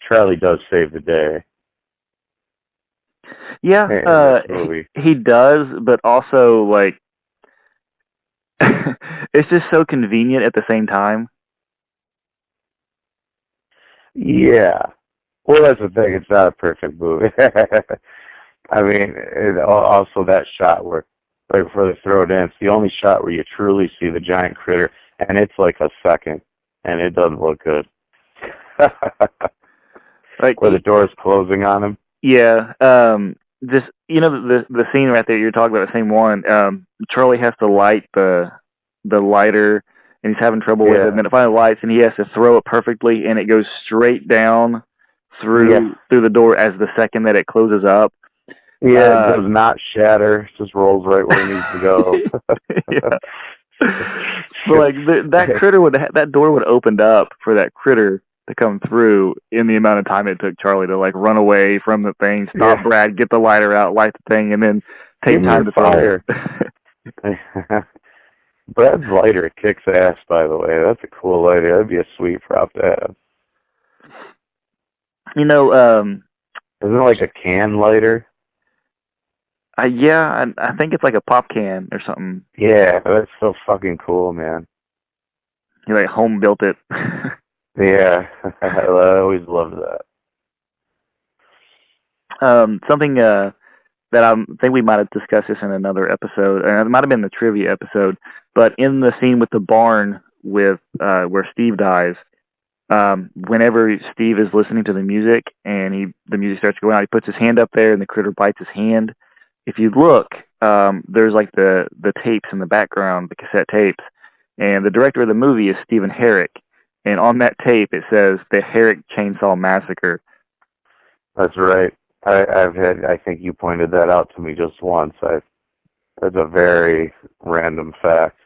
Charlie does save the day. Yeah, he does, but also like it's just so convenient at the same time. Yeah. Well, that's the thing. It's not a perfect movie. I mean, also that shot where, right before they throw it in, it's the only shot where you truly see the giant critter, and it's like a second, and it doesn't look good. Like where the door's closing on him. Yeah. Just the scene right there you're talking about, the same one. Charlie has to light the lighter, and he's having trouble with it, and then it finally lights, and he has to throw it perfectly, and it goes straight down through the door as the second that it closes up. Yeah, it does not shatter. It just rolls right where it needs to go. Yeah. But like that critter that door would have opened up for that critter to come through in the amount of time it took Charlie to like run away from the thing, stop Brad, get the lighter out, light the thing, and then take time to fire. Brad's lighter kicks ass, by the way. That's a cool lighter. That'd be a sweet prop to have. Isn't it like a can lighter? Yeah, I think it's like a pop can or something. Yeah, that's so fucking cool, man. He like home built it. Yeah, I always loved that. Something that I think we might have discussed this in another episode, and it might have been the trivia episode, but in the scene with the barn with where Steve dies, whenever Steve is listening to the music and the music starts going out, he puts his hand up there and the critter bites his hand. If you look, there's like the tapes in the background, the cassette tapes, and the director of the movie is Stephen Herrick. And on that tape, it says the Herrick Chainsaw Massacre. That's right. I think you pointed that out to me just once. That's a very random fact.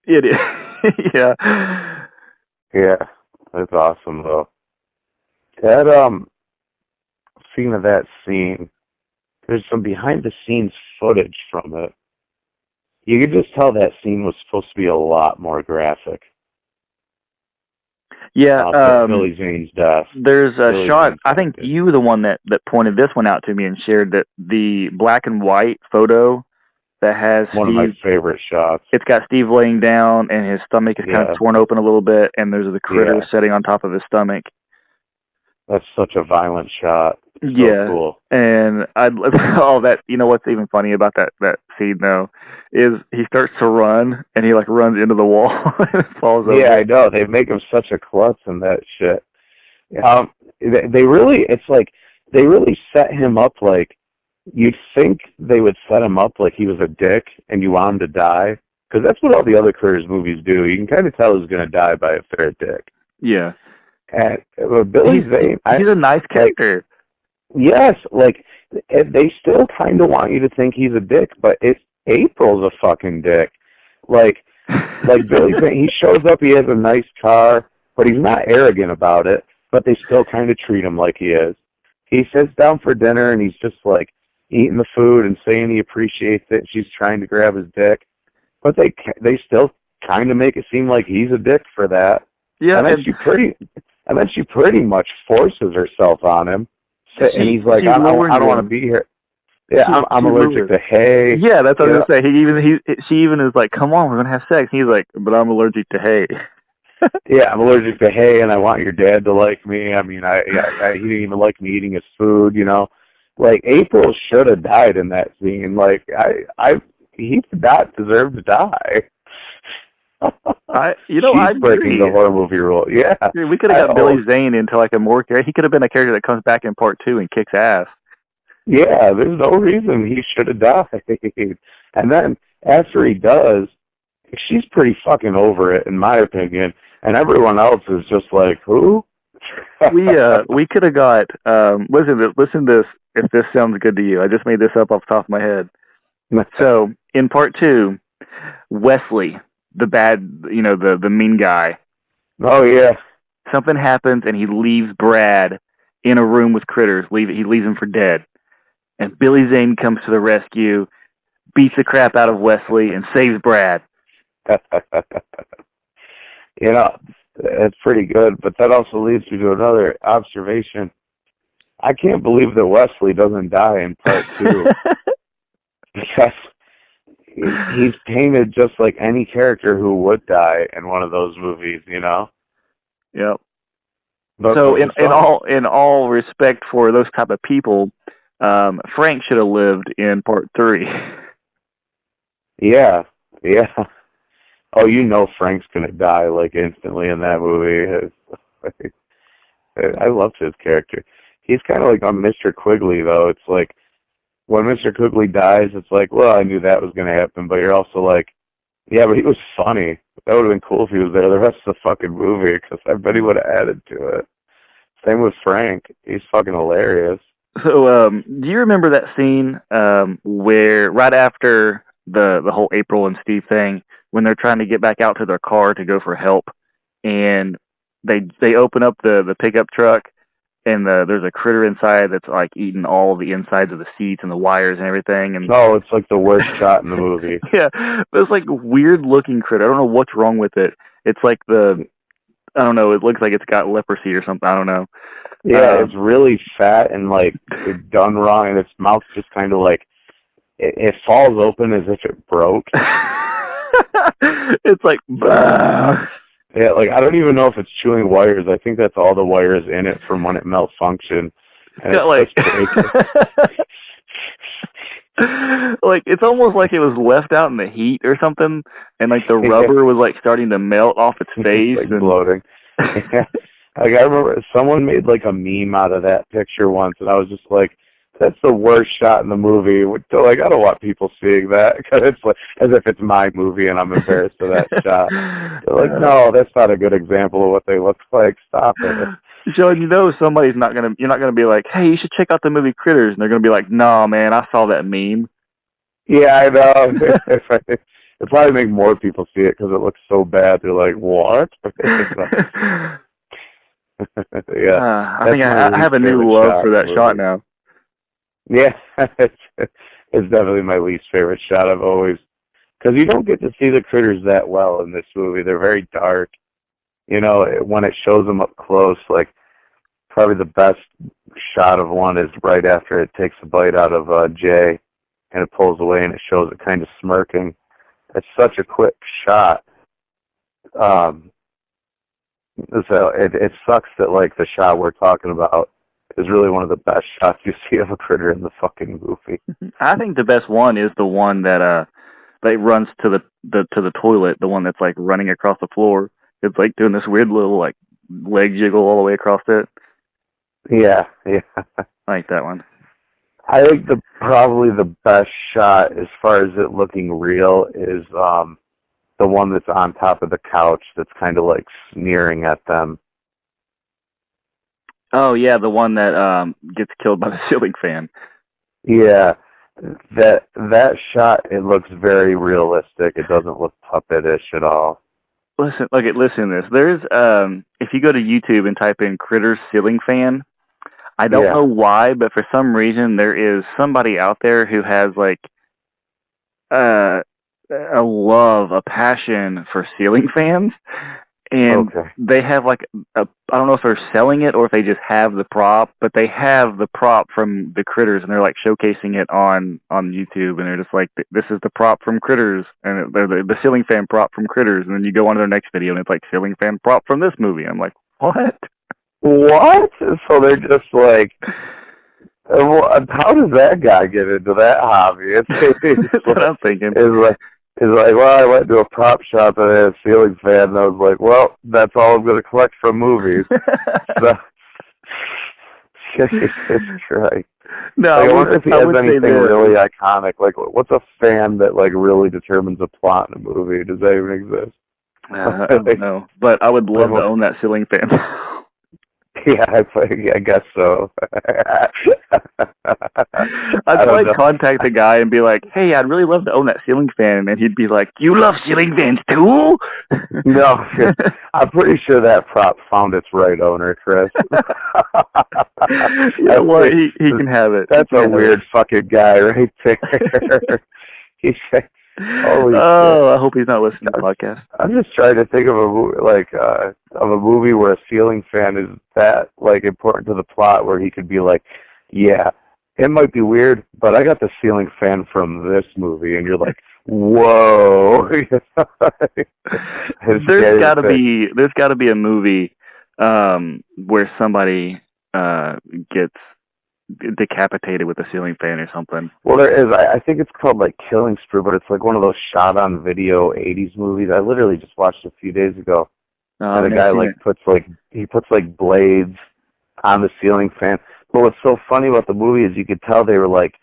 It is. Yeah. Yeah, that's awesome though. That scene of that scene, there's some behind the scenes footage from it. You could just tell that scene was supposed to be a lot more graphic. Yeah, Billy Zane's death. there's a Billy shot, Zane's I think death. you were the one that pointed this one out to me and shared that the black and white photo that has One of my Steve, favorite shots. it's got Steve laying down and his stomach is kind Yeah. of torn open a little bit and there's the critter Yeah. sitting on top of his stomach. That's such a violent shot. So Yeah, cool. and I oh that you know what's even funny about that scene though is he starts to run and he like runs into the wall and falls Yeah, over. I know. They make him such a klutz in that shit. They really, it's like, they really set him up like, you'd think they would set him up like he was a dick and you want him to die. Because that's what all the other Critters movies do. You can kind of tell who's going to die by if they're a dick. Yeah, And Billy Zane, he's a nice character. yes, like, they still kind of want you to think he's a dick, but April's a fucking dick. Like Billy Zane, he shows up, he has a nice car, but he's not arrogant about it, but they still kind of treat him like he is. He sits down for dinner and he's just like eating the food and saying he appreciates it. She's trying to grab his dick, but they still kind of make it seem like he's a dick for that. Yeah, And then she pretty much forces herself on him, and he's like, I don't want to be here. Yeah, I'm allergic to hay. Yeah, that's what I was gonna say. She even is like, come on, we're gonna have sex. He's like, but I'm allergic to hay. Yeah, I'm allergic to hay, and I want your dad to like me. I mean, he didn't even like me eating his food, you know. Like, April should have died in that scene. Like, he did not deserve to die. She's breaking the horror movie rule. Yeah. Dude, we could have got Billy Zane into like a more character. He could have been a character that comes back in part 2 and kicks ass. Yeah, there's no reason he should have died. And then after he does, she's pretty fucking over it, in my opinion. And everyone else is just like, who? We could have got listen to this if this sounds good to you. I just made this up off the top of my head. So in part 2, Wesley, the bad, the mean guy. Oh yeah. Something happens and he leaves Brad in a room with critters. He leaves him for dead. And Billy Zane comes to the rescue, beats the crap out of Wesley, and saves Brad. It's pretty good, but that also leads me to another observation. I can't believe that Wesley doesn't die in part 2. Because he's painted just like any character who would die in one of those movies, you know? Yep. So in all respect for those type of people, Frank should have lived in part 3. Yeah. Oh, Frank's gonna die like instantly in that movie. I loved his character. He's kind of like on Mr. Quigley, though. It's like, when Mr. Quigley dies, it's like, well, I knew that was going to happen, but you're also like, yeah, but he was funny. That would have been cool if he was there the rest of the fucking movie, because I bet he would have added to it. Same with Frank. He's fucking hilarious. So, do you remember that scene where right after the whole April and Steve thing, when they're trying to get back out to their car to go for help, and they open up the pickup truck, and there's a critter inside that's like eating all the insides of the seats and the wires and everything. And no, it's like the worst shot in the movie. Yeah, it's like weird looking critter. I don't know what's wrong with it. It's like I don't know. It looks like it's got leprosy or something. I don't know. Yeah, it's really fat and like done wrong, and its mouth just kind of like it falls open as if it broke. It's like, bah. Yeah, like, I don't even know if it's chewing wires. I think that's all the wires in it from when it malfunctioned. And like, like, it's almost like it was left out in the heat or something, and like the rubber was like starting to melt off its face. Like bloating. Yeah. Like, I remember someone made like a meme out of that picture once, and I was just like, that's the worst shot in the movie. So, like, I don't want people seeing that, because it's like as if it's my movie and I'm embarrassed of that shot. They're like, no, that's not a good example of what they look like. Stop it. So somebody's you're not gonna be like, hey, you should check out the movie Critters, and they're gonna be like, no, man, I saw that meme. Yeah, I know. It's It'd probably make more people see it because it looks so bad. They're like, what? Yeah. I think I have a new love for that shot now. Yeah, it's definitely my least favorite shot. I've always, because you don't get to see the critters that well in this movie. They're very dark. You know, when it shows them up close, like probably the best shot of one is right after it takes a bite out of Jay, and it pulls away and it shows it kind of smirking. It's such a quick shot. So it sucks that like the shot we're talking about is really one of the best shots you see of a critter in the fucking movie. I think the best one is the one that runs to the toilet, the one that's like running across the floor. It's like doing this weird little like leg jiggle all the way across it. Yeah. I like that one. I think probably the best shot as far as it looking real is the one that's on top of the couch that's kind of like sneering at them. Oh yeah, the one that gets killed by the ceiling fan. Yeah, that shot, it looks very realistic. It doesn't look puppetish at all. Listen to this. There's if you go to YouTube and type in "critters ceiling fan," I don't know why, but for some reason there is somebody out there who has like a passion for ceiling fans. And they have like I don't know if they're selling it or if they just have the prop, but they have the prop from the Critters, and they're like showcasing it on YouTube, and they're just like, this is the prop from Critters, and they're the ceiling fan prop from Critters, and then you go on to their next video, and it's like ceiling fan prop from this movie. I'm like, what? What? So they're just like, how does that guy get into that hobby? That's what I'm thinking. It's like, well, I went to a prop shop and I had a ceiling fan, and I was like, well, that's all I'm going to collect from movies. So, Jesus Christ. No, like, I wonder if he has anything really iconic. Like, what's a fan that like really determines a plot in a movie? Does that even exist? I don't know, but I would love to own that ceiling fan. Yeah, I guess so. I'd like contact the guy and be like, hey, I'd really love to own that ceiling fan. And he'd be like, you love ceiling fans too? No, I'm pretty sure that prop found its right owner, Chris. Yeah, well, he can have it. That's a weird fucking guy right there. Holy shit. I hope he's not listening to the podcast. I'm just trying to think of a movie where a ceiling fan is that like important to the plot, where he could be like, yeah, it might be weird, but I got the ceiling fan from this movie, and you're like, whoa. There's got to be a movie where somebody gets decapitated with a ceiling fan or something. Well, there is. I think it's called like Killing Spree, but it's like one of those shot-on-video '80s movies. I literally just watched it a few days ago. And the guy puts blades on the ceiling fan. But what's so funny about the movie is you could tell they were like,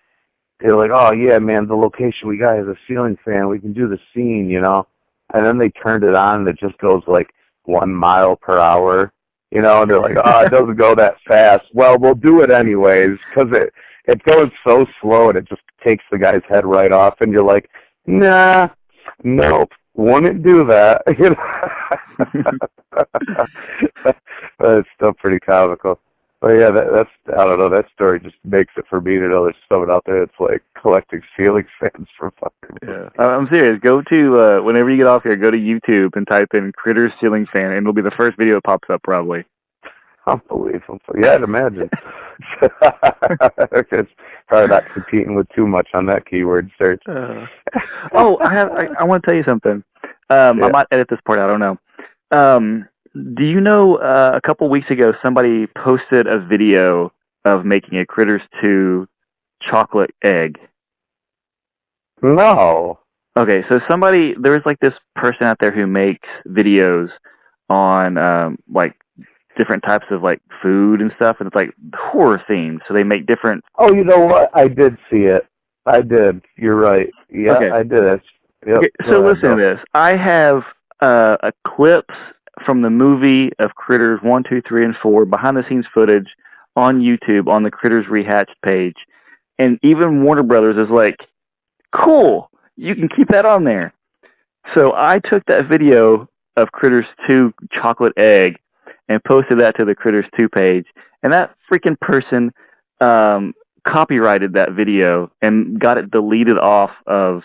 oh yeah, man, the location we got is a ceiling fan. We can do the scene, you know. And then they turned it on, and it just goes like 1 mile per hour. You know, and they're like, oh, it doesn't go that fast. Well, we'll do it anyways, because it goes so slow, and it just takes the guy's head right off, and you're like, nah, nope, wouldn't do that. You know? But it's still pretty comical. But yeah, that's, I don't know, that story just makes it for me to know there's someone out there that's like collecting ceiling fans from fucking... Yeah. I'm serious. Go to, whenever you get off here, go to YouTube and type in Critters ceiling fan, and it'll be the first video that pops up probably. Unbelievable. Yeah, I'd imagine. It's probably not competing with too much on that keyword search. I want to tell you something. I might edit this part out, I don't know. Do you know, a couple weeks ago, somebody posted a video of making a Critters 2 chocolate egg? No. Okay, so there's like this person out there who makes videos on, like, different types of, like, food and stuff, and it's, like, horror themed, so they make different... Oh, you know what? I did see it. I did. You're right. Yeah, okay. I did. Yep. Okay, so listen to this. I have a clips from the movie of Critters 1, 2, 3, and 4, behind-the-scenes footage on YouTube on the Critters Rehatched page, and even Warner Brothers is like, cool, you can keep that on there. So I took that video of Critters 2 chocolate egg and posted that to the Critters 2 page, and that freaking person copyrighted that video and got it deleted off of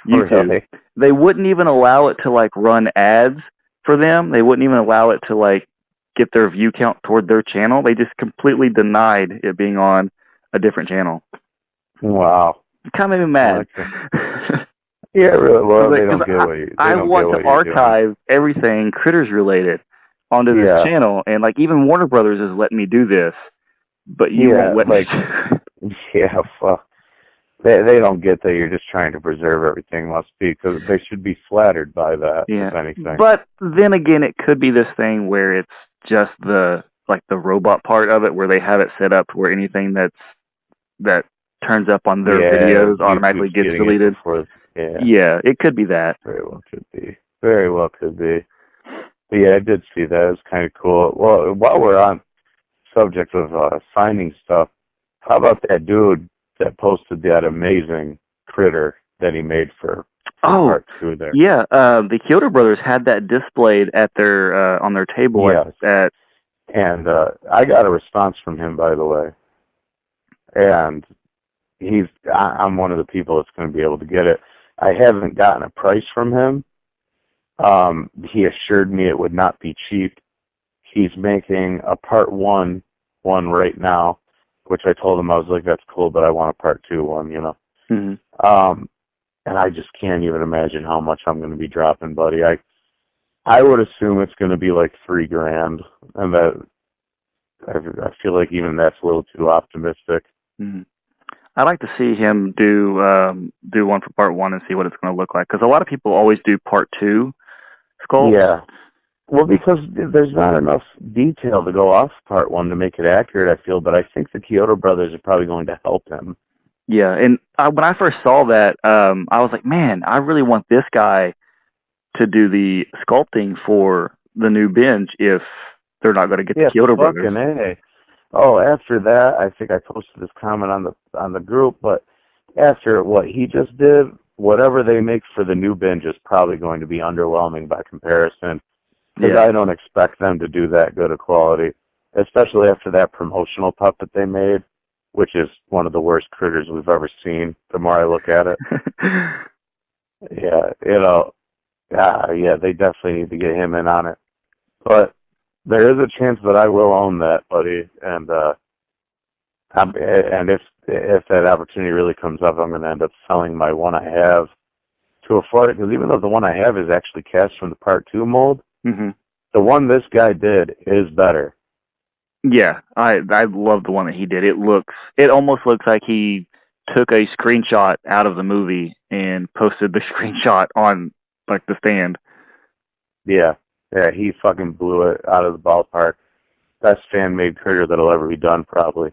YouTube. Really? They wouldn't even allow it to like run ads for them. They wouldn't even allow it to like get their view count toward their channel. They just completely denied it being on a different channel. Wow. It kind of made me mad. Yeah, really. Well, they don't 'Cause get what you. I want to archive everything Critters related onto this channel, and like even Warner Brothers is letting me do this, but you won't let me. Yeah, fuck. They don't get that you're just trying to preserve everything, must be, because they should be flattered by that, if anything. But then again, it could be this thing where it's just the robot part of it, where they have it set up where anything that turns up on their videos automatically gets deleted. Yeah, it could be that. Very well could be. Very well could be. But yeah, I did see that. It was kind of cool. Well, while we're on subject of signing stuff, how about that dude that posted that amazing critter that he made for part 2 there? Yeah, the Kyoto brothers had that displayed at their on their table and I got a response from him, by the way. And I'm one of the people that's going to be able to get it. I haven't gotten a price from him. He assured me it would not be cheap. He's making a part 1 right now, which I told him, I was like, that's cool, but I want a part 2 one, you know. Mm-hmm. And I just can't even imagine how much I'm going to be dropping, buddy. I would assume it's going to be like $3,000, and that I feel like even that's a little too optimistic. Mm-hmm. I'd like to see him do one for part 1 and see what it's going to look like, because a lot of people always do part 2 sculpts. Yeah. Well, because there's not enough detail to go off part 1 to make it accurate, I feel, but I think the Kyoto brothers are probably going to help him. Yeah, and when I first saw that, I was like, man, I really want this guy to do the sculpting for the new binge if they're not going to get the Kyoto brothers. A. Oh, after that, I think I posted this comment on the group, but after what he just did, whatever they make for the new binge is probably going to be underwhelming by comparison, because I don't expect them to do that good a quality, especially after that promotional puppet they made, which is one of the worst critters we've ever seen, the more I look at it. They definitely need to get him in on it. But there is a chance that I will own that, buddy, and if that opportunity really comes up, I'm going to end up selling my one I have to afford it, because even though the one I have is actually cast from the part 2 mold, mm-hmm. the one this guy did is better. Yeah, I love the one that he did. It almost looks like he took a screenshot out of the movie and posted the screenshot on like the stand. Yeah, he fucking blew it out of the ballpark. Best fan-made critter that'll ever be done, probably.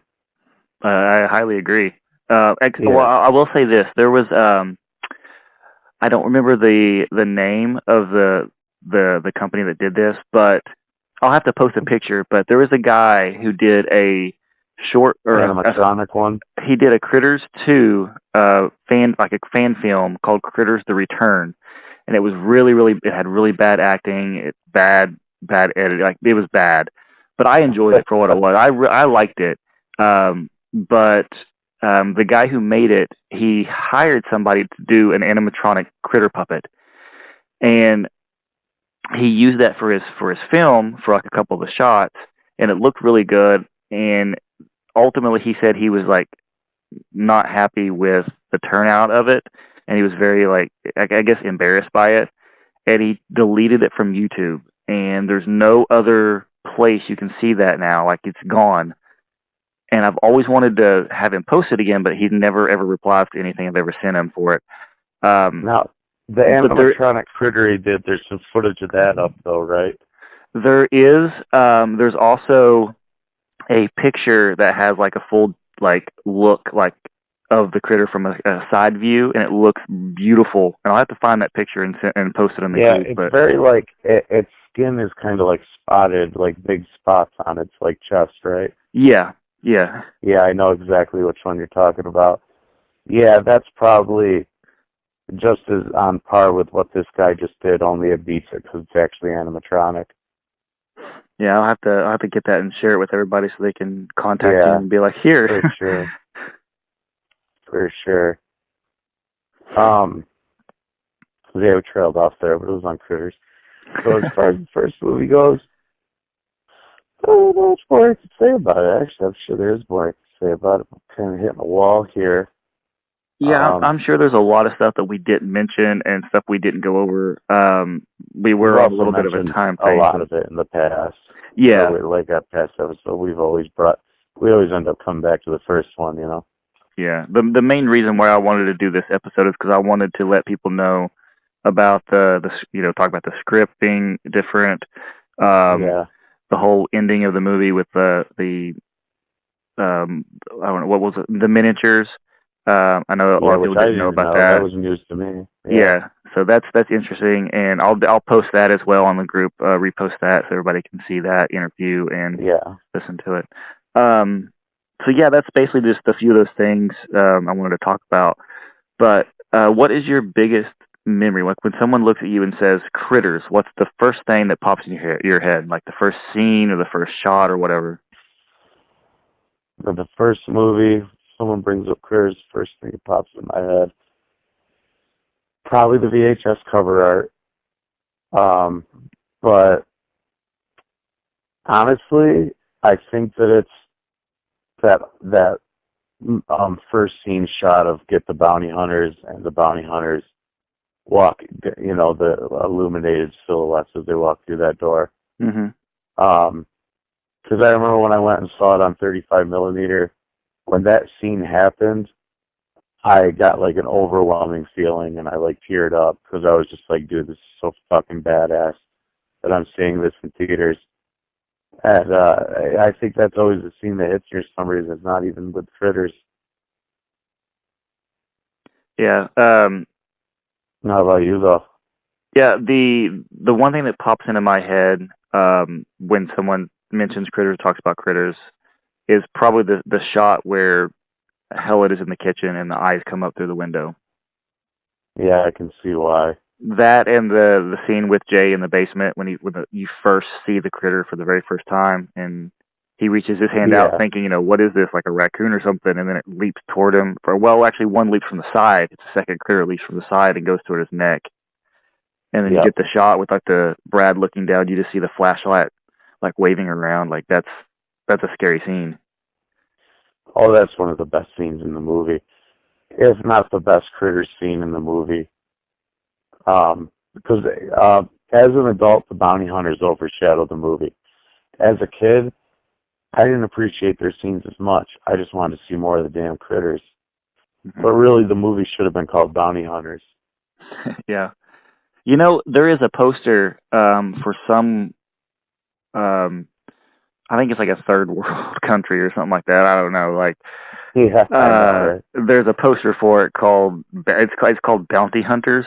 I highly agree. Well, I will say this: there was I don't remember the name of the company that did this, but I'll have to post a picture. But there was a guy who did a short or animatronic one. He did a Critters 2 fan film called Critters: The Return, and it was it had really bad acting, it's bad editing, like it was bad, but I enjoyed it for what it was. I liked it, but the guy who made it, he hired somebody to do an animatronic critter puppet, and he used that for his film for like a couple of the shots, and it looked really good. And ultimately, he said he was like not happy with the turnout of it, and he was very like I guess embarrassed by it, and he deleted it from YouTube. And there's no other place you can see that now. Like it's gone. And I've always wanted to have him post it again, but he never ever replies to anything I've ever sent him for it. Now, the animatronic critter he did, there's some footage of that up though, right? There is. There's also a picture that has like a full look of the critter from a side view, and it looks beautiful. And I'll have to find that picture and post it on the group. It's very its skin is kind of like spotted, like big spots on its like chest, right? Yeah. Yeah, I know exactly which one you're talking about. Yeah, that's probably just as on par with what this guy just did, only it beats it because it's actually animatronic. Yeah, I'll have to get that and share it with everybody so they can contact you Yeah, and be like, here. for sure. For sure. Yeah, we trailed off there, but it was on Critters. So as far as the first movie goes, I don't know much more I can say about it. Actually, I'm sure there is more I can say about it. I'm kind of hitting a wall here. Yeah, I'm sure there's a lot of stuff that we didn't mention and stuff we didn't go over. We were on a little bit of a time a lot frame. of it in the past. Yeah. You know, like that past episode, we always end up coming back to the first one, you know. Yeah. The main reason why I wanted to do this episode is because I wanted to let people know about talk about the script being different. Yeah. The whole ending of the movie with the I don't know, what was it? The miniatures. I know a lot of Which people I didn't didn't know even about know. that. That was news to me. Yeah, so that's interesting, and I'll post that as well on the group, repost that so everybody can see that interview and listen to it. So yeah, that's basically just a few of those things I wanted to talk about. But what is your biggest memory? Like when someone looks at you and says "critters," what's the first thing that pops in your head? Like the first scene or the first shot or whatever? For the first movie, someone brings up Critters, first thing that pops in my head. Probably the VHS cover art. But honestly, I think that it's that first scene shot of get the bounty hunters and the bounty hunters walk, you know, the illuminated silhouettes as they walk through that door. Mm-hmm. Because I remember when I went and saw it on 35 millimeter, when that scene happened, I got like an overwhelming feeling and I like teared up because I was just like, dude, this is so fucking badass that I'm seeing this in theaters. And I think that's always the scene that hits you for some reason. It's not even with Critters. Yeah. How about you though? Yeah. The one thing that pops into my head when someone mentions Critters, talks about Critters, is probably the shot where Helen is in the kitchen and the eyes come up through the window. Yeah, I can see why. That and the scene with Jay in the basement when you first see the critter for the very first time, and he reaches his hand out thinking, you know, what is this, like a raccoon or something, and then it leaps toward him. Actually, one leaps from the side. It's the second critter leaps from the side and goes toward his neck. And then you get the shot with like the Brad looking down. You just see the flashlight like waving around. Like that's a scary scene. Oh, that's one of the best scenes in the movie, if not the best Critters scene in the movie. Because as an adult, the bounty hunters overshadow the movie. As a kid, I didn't appreciate their scenes as much. I just wanted to see more of the damn critters. Mm-hmm. But really, the movie should have been called Bounty Hunters. Yeah. You know, there is a poster for some, I think it's like a third world country or something like that. I don't know. Like, yeah, I know, right? There's a poster for it it's called Bounty Hunters,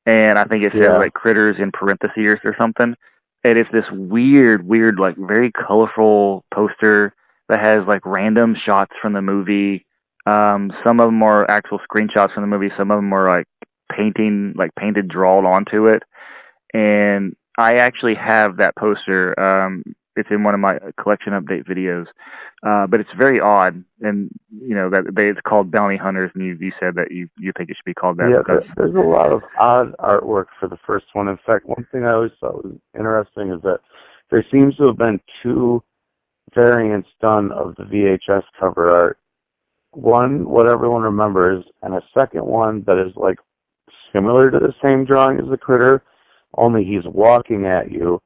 and I think it says like critters in parentheses or something. And it's this weird, like very colorful poster that has like random shots from the movie. Some of them are actual screenshots from the movie. Some of them are like painted, drawn onto it. And I actually have that poster. It's in one of my collection update videos, but it's very odd. And you know it's called Bounty Hunters, and you said that you think it should be called that. Yeah, there's a lot of odd artwork for the first one. In fact, one thing I always thought was interesting is that there seems to have been two variants done of the VHS cover art. One, what everyone remembers, and a second one that is like similar to the same drawing as the critter, only he's walking at you,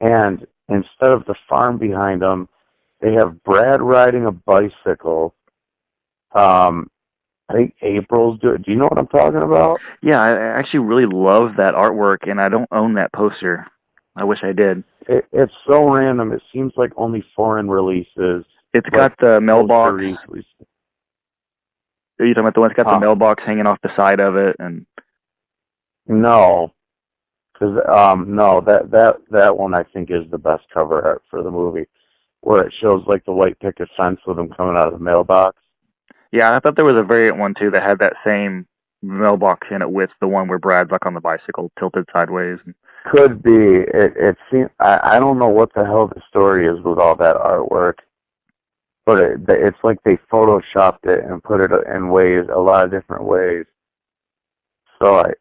and instead of the farm behind him, they have Brad riding a bicycle. I think April's do you know what I'm talking about? Yeah, I actually really love that artwork, and I don't own that poster. I wish I did. It's so random. It seems like only foreign releases. It's got the mailbox. Are you talking about the one that's got the mailbox hanging off the side of it? And no, because no, that one I think is the best cover art for the movie, where it shows like the white picket fence with them coming out of the mailbox. Yeah, I thought there was a variant one too that had that same mailbox in it with the one where Brad's like on the bicycle tilted sideways. Could be. It seems. I don't know what the hell the story is with all that artwork, but it's like they photoshopped it and put it in a lot of different ways. So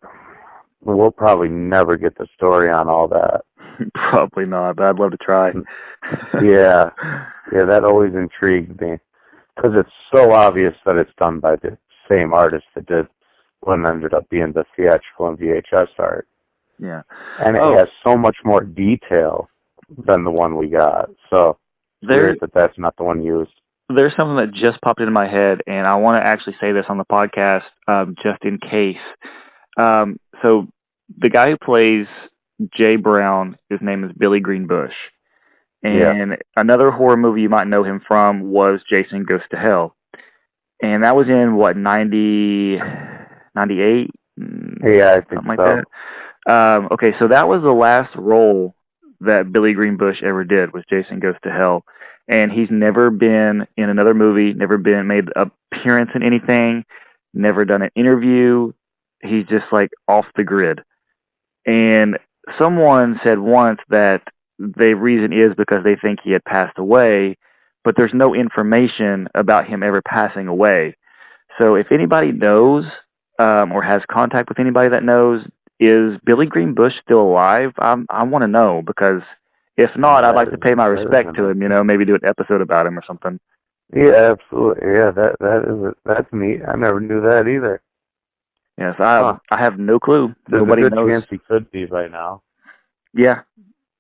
we'll probably never get the story on all that. Probably not, but I'd love to try. Yeah, that always intrigued me because it's so obvious that it's done by the same artist that did what ended up being the theatrical and VHS art. Yeah, and it has so much more detail than the one we got. So weird that's not the one used. There's something that just popped into my head, and I want to actually say this on the podcast just in case. So the guy who plays Jay Brown, his name is Billy Greenbush. And another horror movie you might know him from was Jason Goes to Hell. And that was in, what, 98? Yeah, I think something like so. that. Okay, so that was the last role that Billy Greenbush ever did, was Jason Goes to Hell. And he's never been in another movie, never been made an appearance in anything, never done an interview. He's just like off the grid. And someone said once that the reason is because they think he had passed away, but there's no information about him ever passing away. So if anybody knows or has contact with anybody that knows, is Billy Greenbush still alive? I want to know, because if not, I'd like to pay my respect to him, maybe do an episode about him or something. Yeah, absolutely. Yeah, that's neat. I never knew that either. Yes, I have no clue. Nobody knows. There's a good chance he could be by now. Yeah,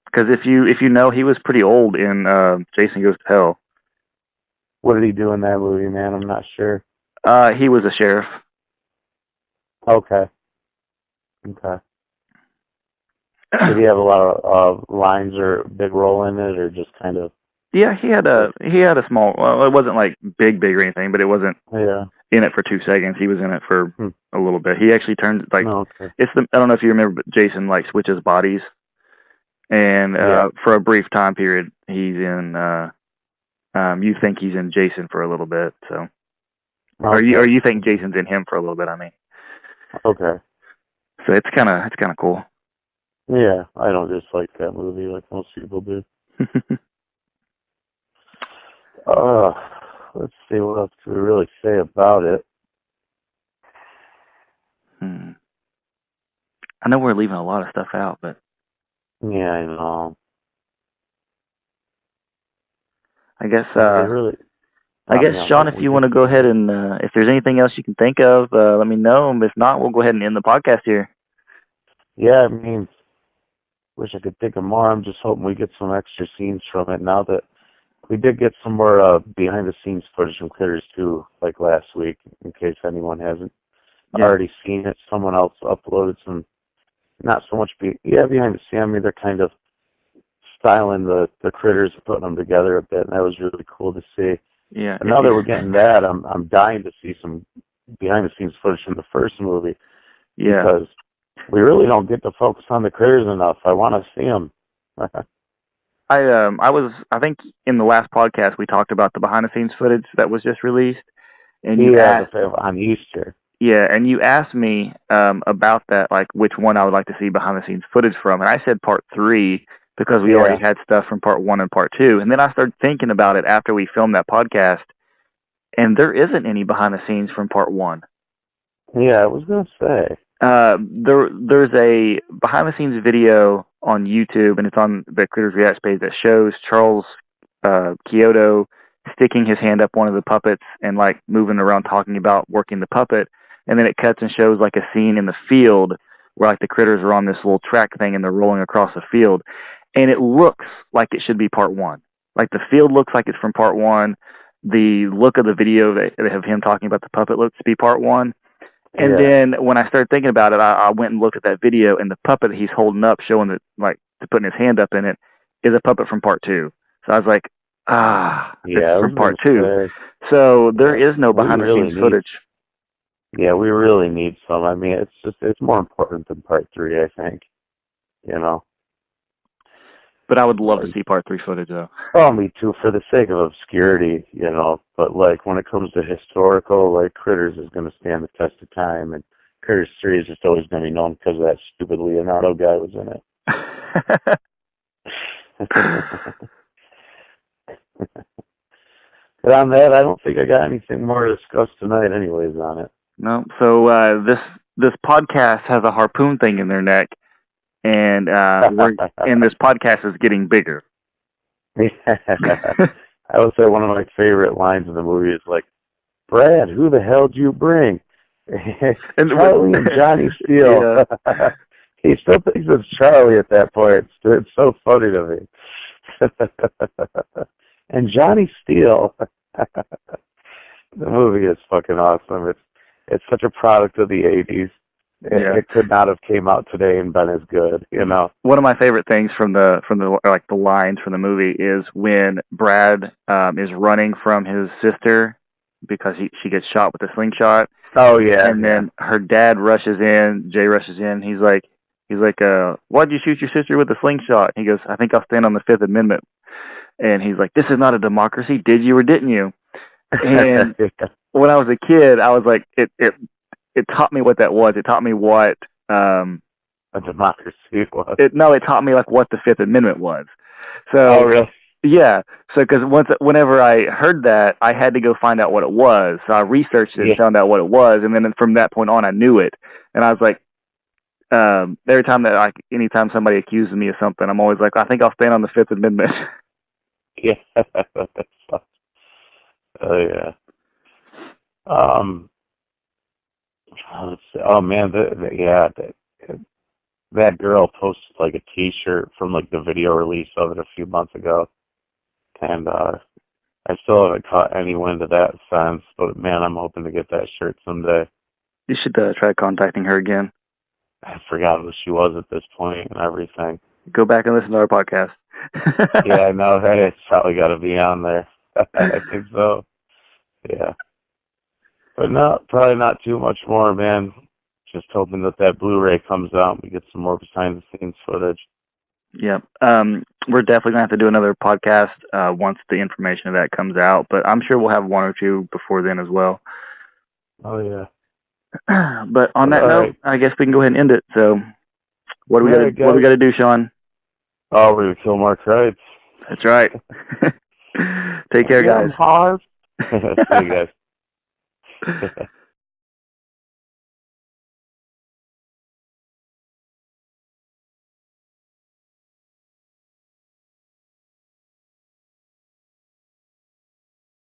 because if you know, he was pretty old in Jason Goes to Hell. What did he do in that movie, man? I'm not sure. He was a sheriff. Okay. Did he have a lot of lines or big role in it, or just kind of? Yeah, he had a small. Well, it wasn't like big or anything, but it wasn't in it for 2 seconds. He was in it for a little bit. He actually turned like it's the. I don't know if you remember, but Jason like switches bodies, and for a brief time period, he's in. You think he's in Jason for a little bit, so. Or you think Jason's in him for a little bit? I mean. Okay. So it's kind of cool. Yeah, I don't dislike that movie like most people do. Let's see, what else can we really say about it? I know we're leaving a lot of stuff out, but... Yeah, I know. I guess, really, Sean, if you want to go ahead and, if there's anything else you can think of, let me know. If not, we'll go ahead and end the podcast here. Yeah, I mean, wish I could think of more. I'm just hoping we get some extra scenes from it now that we did get some more behind-the-scenes footage from Critters 2, like last week, in case anyone hasn't already seen it. Someone else uploaded some, not so much, behind the scenes. I mean, they're kind of styling the critters and putting them together a bit, and that was really cool to see. Yeah. And now that we're getting that, I'm dying to see some behind-the-scenes footage from the first movie. Yeah. Because we really don't get to focus on the critters enough. I want to see them. I think in the last podcast we talked about the behind-the-scenes footage that was just released, and you asked on Easter. Yeah, and you asked me about that, like which one I would like to see behind-the-scenes footage from, and I said part 3 because we already had stuff from part 1 and part 2, and then I started thinking about it after we filmed that podcast, and there isn't any behind-the-scenes from part 1. Yeah, I was gonna say. There's a behind-the-scenes video on YouTube, and it's on the Critters Reacts page, that shows Charles Kyoto sticking his hand up one of the puppets and like moving around talking about working the puppet, and then it cuts and shows like a scene in the field where like the critters are on this little track thing and they're rolling across the field, and it looks like it should be part 1. Like the field looks like it's from part 1. The look of the video that have him talking about the puppet looks to be part 1. And then when I started thinking about it, I went and looked at that video, and the puppet that he's holding up, showing that, like, putting his hand up in it, is a puppet from part 2. So I was like, it's from part 2. So there is no behind-the-scenes footage. Yeah, we really need some. I mean, it's more important than part 3, I think. But I would love to see part 3 footage, though. Oh, me too, for the sake of obscurity, But, like, when it comes to historical, like, Critters is going to stand the test of time. And Critters 3 is just always going to be known because that stupid Leonardo guy was in it. But on that, I don't think I got anything more to discuss tonight anyways on it. No. So this podcast has a harpoon thing in their neck, and and this podcast is getting bigger. I would say one of my favorite lines in the movie is like, Brad, who the hell did you bring? And Charlie and Johnny Steele. Yeah. He still thinks it's Charlie at that point. It's so funny to me. And Johnny Steele. The movie is fucking awesome. It's such a product of the 80s. It could not have came out today and been as good, you know. One of my favorite things from the like the lines from the movie is when Brad is running from his sister because she gets shot with a slingshot. Oh yeah. And then her dad rushes in, Jay rushes in, he's like, why'd you shoot your sister with a slingshot? He goes, I think I'll stand on the Fifth Amendment. And he's like, this is not a democracy, did you or didn't you? And when I was a kid, I was like, it taught me what that was. It taught me what a democracy was. It taught me like what the Fifth Amendment was. So, oh, really? Yeah. So because whenever I heard that, I had to go find out what it was. So I researched it and found out what it was, and then from that point on, I knew it. And I was like, every time anytime somebody accuses me of something, I'm always like, I think I'll stand on the Fifth Amendment. Yeah. Oh yeah. Oh man, that girl posted like a T-shirt from like the video release of it a few months ago, and I still haven't caught any wind of that since. But man, I'm hoping to get that shirt someday. You should try contacting her again. I forgot who she was at this point and everything. Go back and listen to our podcast. Yeah, I know. Hey, it's probably got to be on there. I think so. Yeah. But no, probably not too much more, man. Just hoping that Blu-ray comes out and we get some more behind-the-scenes footage. Yep. We're definitely going to have to do another podcast once the information of that comes out, but I'm sure we'll have one or two before then as well. Oh, yeah. But on that note, I guess we can go ahead and end it. So what do we got to do, Sean? Oh, we're going to kill Mark Wright. That's right. Take care, guys. See you guys.